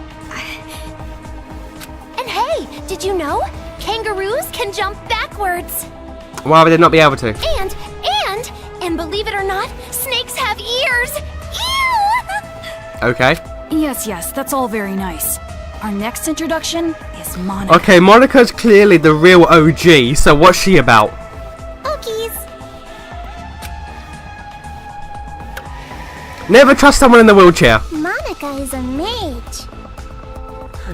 hey, did you know? Kangaroos can jump backwards. Why would they not be able to? And believe it or not, snakes have ears. Ew! Okay. Yes, that's all very nice. Our next introduction is Monica. Okay, Monica's clearly the real OG, so what's she about? Okies. Never trust someone in the wheelchair. Monica is a mage.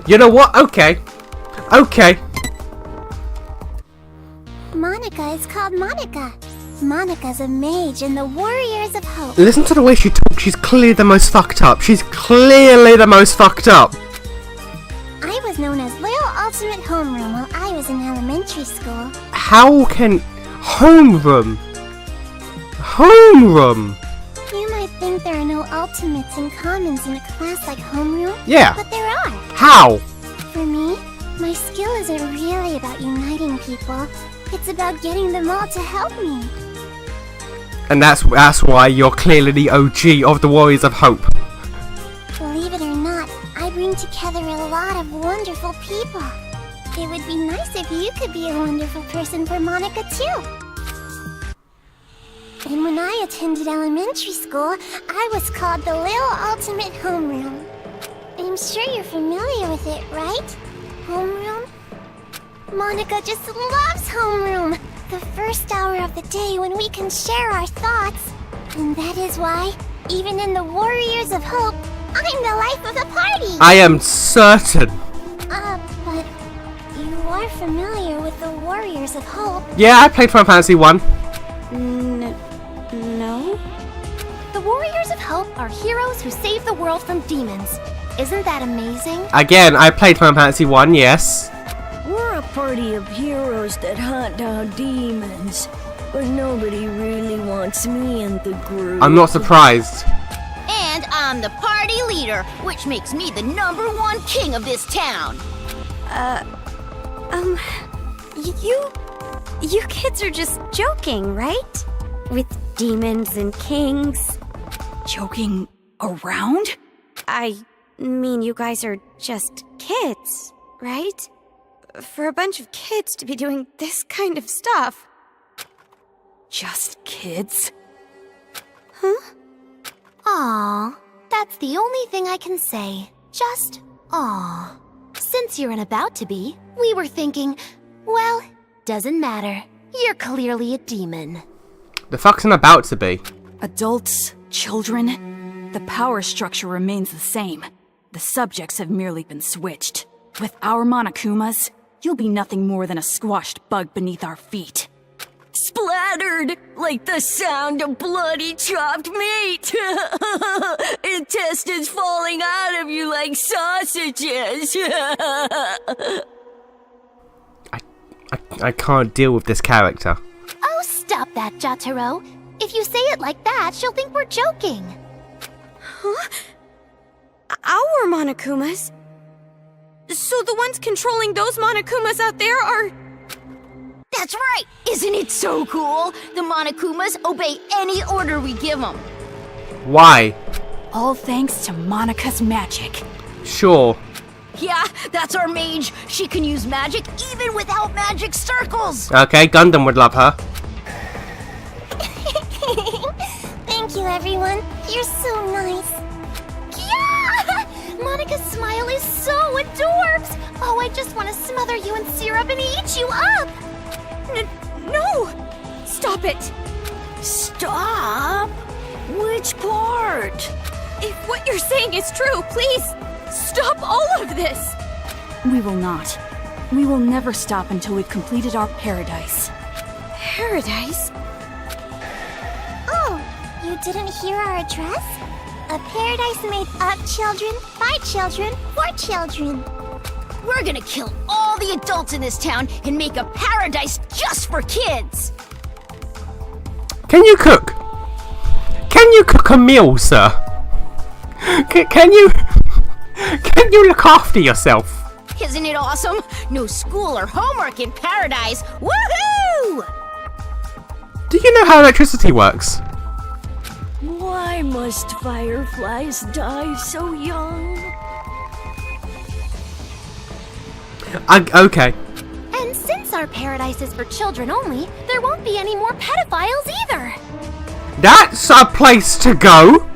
You know what? Okay. Monica is called Monica. Monica's a mage in the Warriors of Hope. Listen to the way she talks. She's clearly the most fucked up. I was known as Little Ultimate Homeroom while I was in elementary school. How can... Homeroom? You might think there are no ultimates and commons in a class like homeroom. Yeah. But there are. How? For me, my skill isn't really about uniting people. It's about getting them all to help me. And that's why you're clearly the OG of the Warriors of Hope. Believe it or not, I bring together a lot of wonderful people. It would be nice if you could be a wonderful person for Monica too. And when I attended elementary school, I was called the Little Ultimate Homeroom. I'm sure you're familiar with it, right? Homeroom? Monica just loves homeroom! The first hour of the day when we can share our thoughts. And that is why, even in the Warriors of Hope, I'm the life of the party! I am certain. But you are familiar with the Warriors of Hope. Yeah, I played Final Fantasy 1. No? The Warriors of Hope are heroes who save the world from demons. Isn't that amazing? Again, I played Final Fantasy 1, yes. We're a party of heroes that hunt down demons, but nobody really wants me in the group. I'm not surprised. And I'm the party leader, which makes me the #1 king of this town. You kids are just joking, right? With demons and kings. Joking around? I mean, you guys are just kids, right? For a bunch of kids to be doing this kind of stuff. Just kids? Huh? Aw, that's the only thing I can say. Just aw. Since you're an about to be, we were thinking, well, doesn't matter. You're clearly a demon. The fuck's an about to be? Adults, children, the power structure remains the same. The subjects have merely been switched. With our Monokumas, you'll be nothing more than a squashed bug beneath our feet. Splattered like the sound of bloody chopped meat. Intestines falling out of you like sausages. I can't deal with this character. Oh, stop that, Jotaro. If you say it like that, she'll think we're joking. Huh? Our Monokumas? So the ones controlling those Monokumas out there are... That's right! Isn't it so cool? The Monokumas obey any order we give them. Why? All thanks to Monika's magic. Sure. Yeah, that's our mage. She can use magic even without magic circles. Okay, Gundam would love her. Thank you, everyone. You're so nice. Yeah! Monica's smile is so adorbs. Oh, I just want to smother you in syrup and eat you up. No! Stop it! Stop? Which part? If what you're saying is true, please, stop all of this! We will not. We will never stop until we've completed our paradise. Paradise? Oh, you didn't hear our address? A paradise made of children, by children, for children. We're gonna kill all the adults in this town and make a paradise just for kids. Can you cook? Can you cook a meal, sir? Can you look after yourself? Isn't it awesome? No school or homework in paradise. Woohoo! Do you know how electricity works? Why must fireflies die so young? Okay. And since our paradise is for children only, there won't be any more pedophiles either. That's a place to go.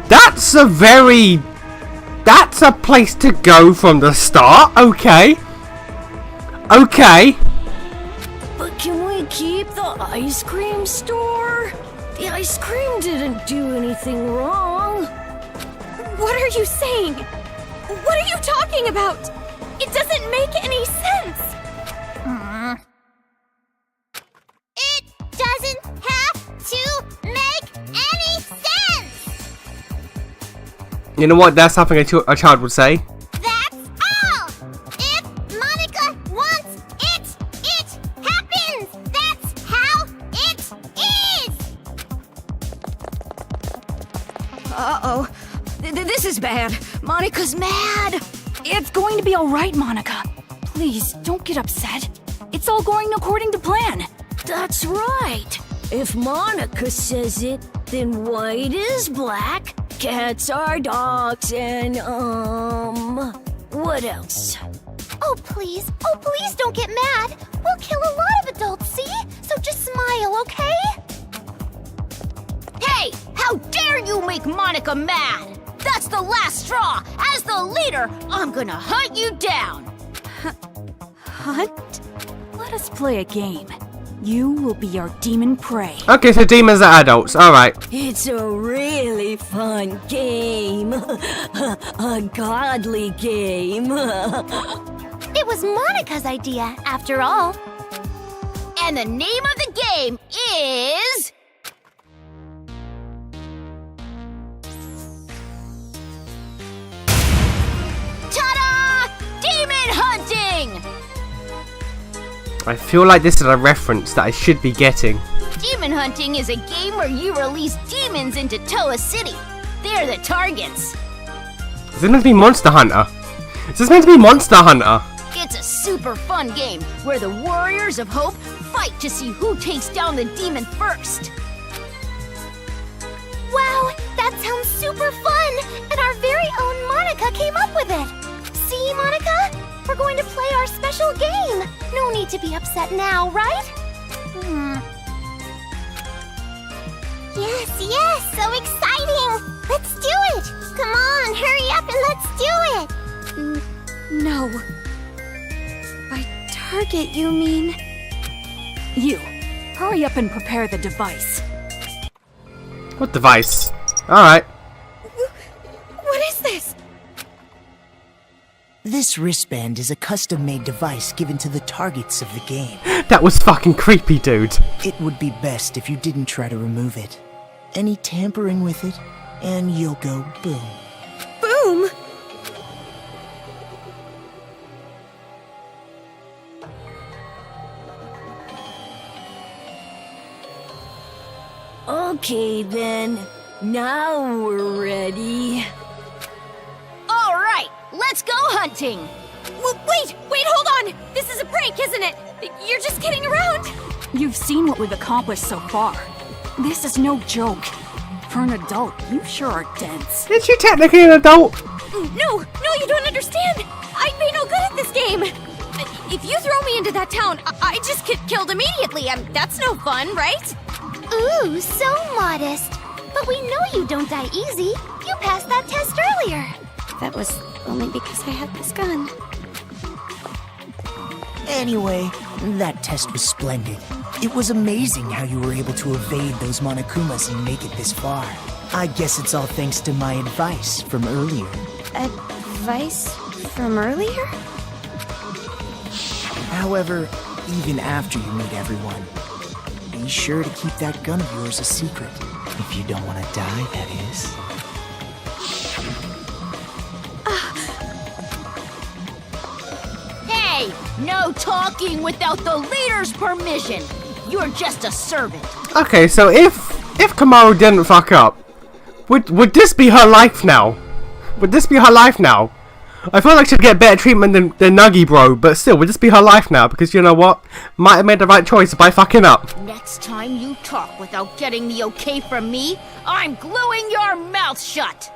That's a place to go from the start. Okay. Okay. But can we keep the ice cream store? The ice cream didn't do anything wrong. What are you saying? What are you talking about? It doesn't make any sense! It doesn't have to make any sense! You know what? That's something a child would say. That's all! If Monica wants it, it happens! That's how it is! Uh-oh. This is bad. Monica's mad. It's going to be alright, Monika. Please, don't get upset. It's all going according to plan. That's right. If Monica says it, then white is black, cats are dogs, and, what else? Oh, please don't get mad. We'll kill a lot of adults, see? So just smile, okay? Hey, how dare you make Monica mad? That's the last straw. As the leader, I'm gonna hunt you down. Hunt? Let us play a game. You will be our demon prey. Okay, so demons are adults. Alright. It's a really fun game. A godly game. It was Monica's idea, after all. And the name of the game is... Ta-da! Demon hunting! I feel like this is a reference that I should be getting. Demon hunting is a game where you release demons into Toa City. They're the targets. Is this meant to be Monster Hunter? Is this meant to be Monster Hunter? It's a super fun game where the Warriors of Hope fight to see who takes down the demon first. Wow, that sounds super fun! And our very own Monika came up with it! See, Monika? We're going to play our special game! No need to be upset now, right? Yes, so exciting! Let's do it! Come on, hurry up and let's do it! No. By target, you mean? You, hurry up and prepare the device. What device? Alright. What is this? This wristband is a custom-made device given to the targets of the game. That was fucking creepy, dude. It would be best if you didn't try to remove it. Any tampering with it, and you'll go boom. Boom? Okay then. Now we're ready. All right, let's go hunting. Wait, hold on! This is a prank, isn't it? You're just kidding around! You've seen what we've accomplished so far. This is no joke. For an adult, you sure are dense. Is she technically an adult? No, you don't understand! I'd be no good at this game! If you throw me into that town, I just get killed immediately. That's no fun, right? Ooh, so modest. But we know you don't die easy. You passed that test earlier. That was only because I had this gun. Anyway, that test was splendid. It was amazing how you were able to evade those Monokumas and make it this far. I guess it's all thanks to my advice from earlier. Advice from earlier? However, even after you meet everyone, be sure to keep that gun of yours a secret. If you don't want to die, that is. Hey, no talking without the leader's permission. You're just a servant. Okay, so if Kamaru didn't fuck up, would this be her life now? Would this be her life now? I feel like she'd get better treatment than Nuggy Bro, but still, would this be her life now? Because you know what? Might have made the right choice by fucking up. Next time you talk without getting the okay from me, I'm gluing your mouth shut.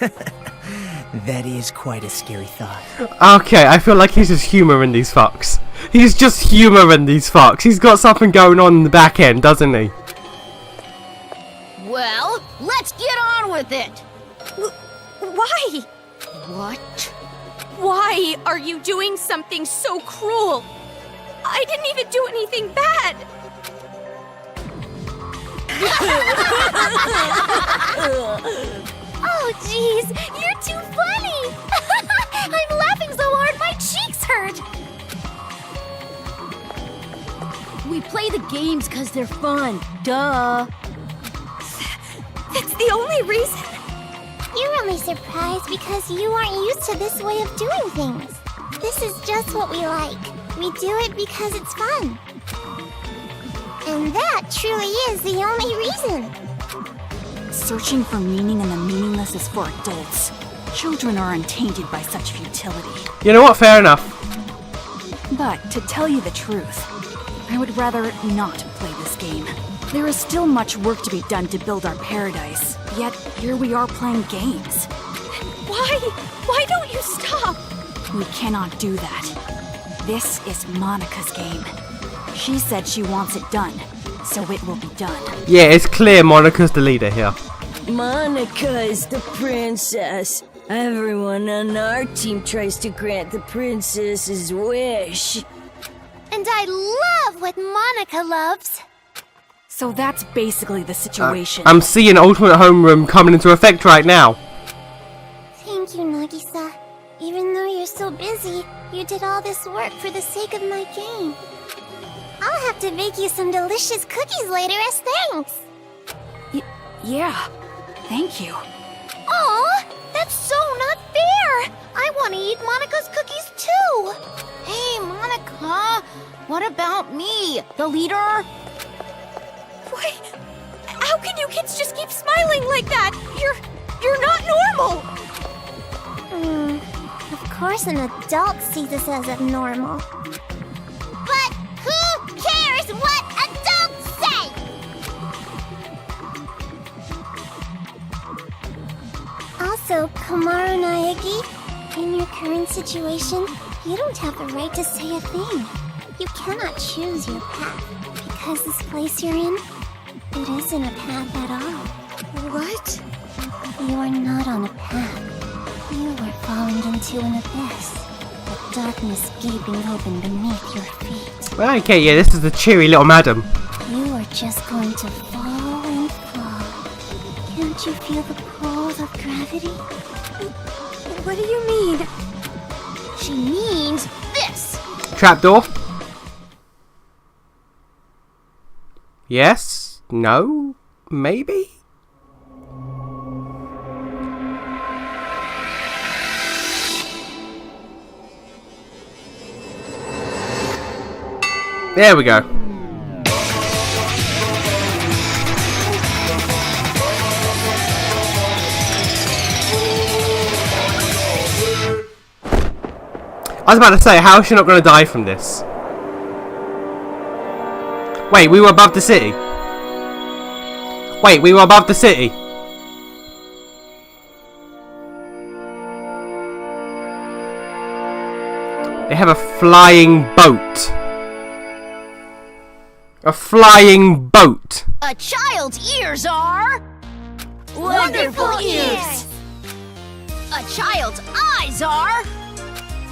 That is quite a scary thought. Okay, I feel like he's just humouring these fucks. He's just humouring these fucks. He's got something going on in the back end, doesn't he? Well, let's get on with it. Why? What? Why are you doing something so cruel? I didn't even do anything bad. Oh, jeez, you're too funny. I'm laughing so hard my cheeks hurt. We play the games because they're fun. Duh. That's the only reason. You're only surprised because you aren't used to this way of doing things. This is just what we like. We do it because it's fun. And that truly is the only reason. Searching for meaning in the meaningless is for adults. Children are untainted by such futility. You know what? Fair enough. But to tell you the truth, I would rather not play this game. There is still much work to be done to build our paradise, yet here we are playing games. Why? Why don't you stop? We cannot do that. This is Monika's game. She said she wants it done, so it will be done. Yeah, it's clear Monika's the leader here. Monika is the princess. Everyone on our team tries to grant the princess's wish. And I love what Monika loves. So that's basically the situation. I'm seeing Ultimate Homeroom coming into effect right now. Thank you, Nagisa. Even though you're so busy, you did all this work for the sake of my game. I'll have to bake you some delicious cookies later as thanks. Yeah, thank you. Aw, that's so not fair. I want to eat Monika's cookies too. Hey, Monika. What about me, the leader? Why? How can you kids just keep smiling like that? You're not normal. Of course an adult sees this as abnormal. But who cares what adults say? Also, Kamaru Naegi, in your current situation, you don't have the right to say a thing. You cannot choose your path, because this place you're in, it isn't a path at all. What? You are not on a path. You are falling into an abyss, with darkness gaping open beneath your feet. Okay, yeah, this is the cheery little madam. You are just going to fall and fall. Can't you feel the pull of gravity? What do you mean? She means this. Trapdoor? Yes? No? Maybe? There we go. I was about to say, how is she not going to die from this? Wait, we were above the city. Wait, we were above the city. They have a flying boat. A flying boat. A child's ears are Wonderful ears! A child's eyes are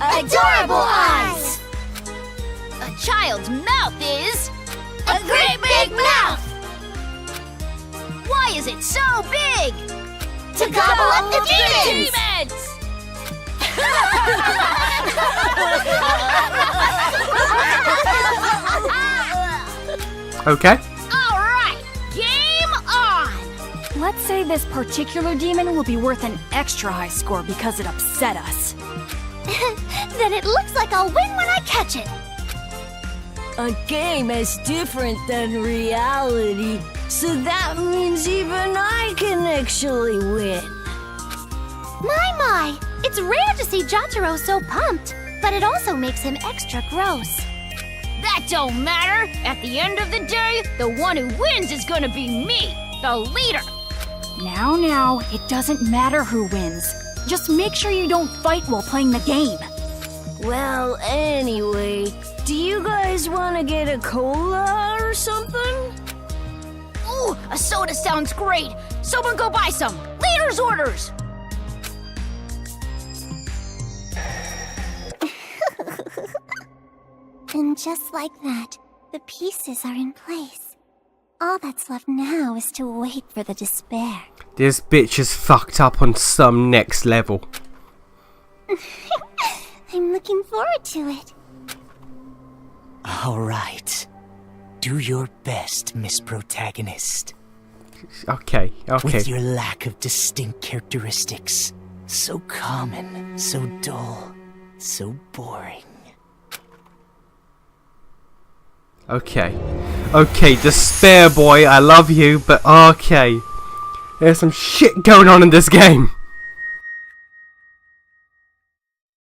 Adorable eyes! A child's mouth is A great big mouth! Why is it so big? To gobble up the demons! Demons! Okay. Alright, game on! Let's say this particular demon will be worth an extra high score because it upset us. Then it looks like I'll win when I catch it. A game is different than reality, so that means even I can actually win. My! It's rare to see Jotaro so pumped, but it also makes him extra gross. That don't matter. At the end of the day, the one who wins is gonna be me, the leader. Now, it doesn't matter who wins. Just make sure you don't fight while playing the game. Well, anyway, do you guys want to get a cola or something? Ooh, a soda sounds great. Someone go buy some. Leader's orders. And just like that, the pieces are in place. All that's left now is to wait for the despair. This bitch is fucked up on some next level. I'm looking forward to it. Alright. Do your best, Miss Protagonist. Okay. With your lack of distinct characteristics. So common, so dull, so boring. Okay, despair boy, I love you, but okay. There's some shit going on in this game.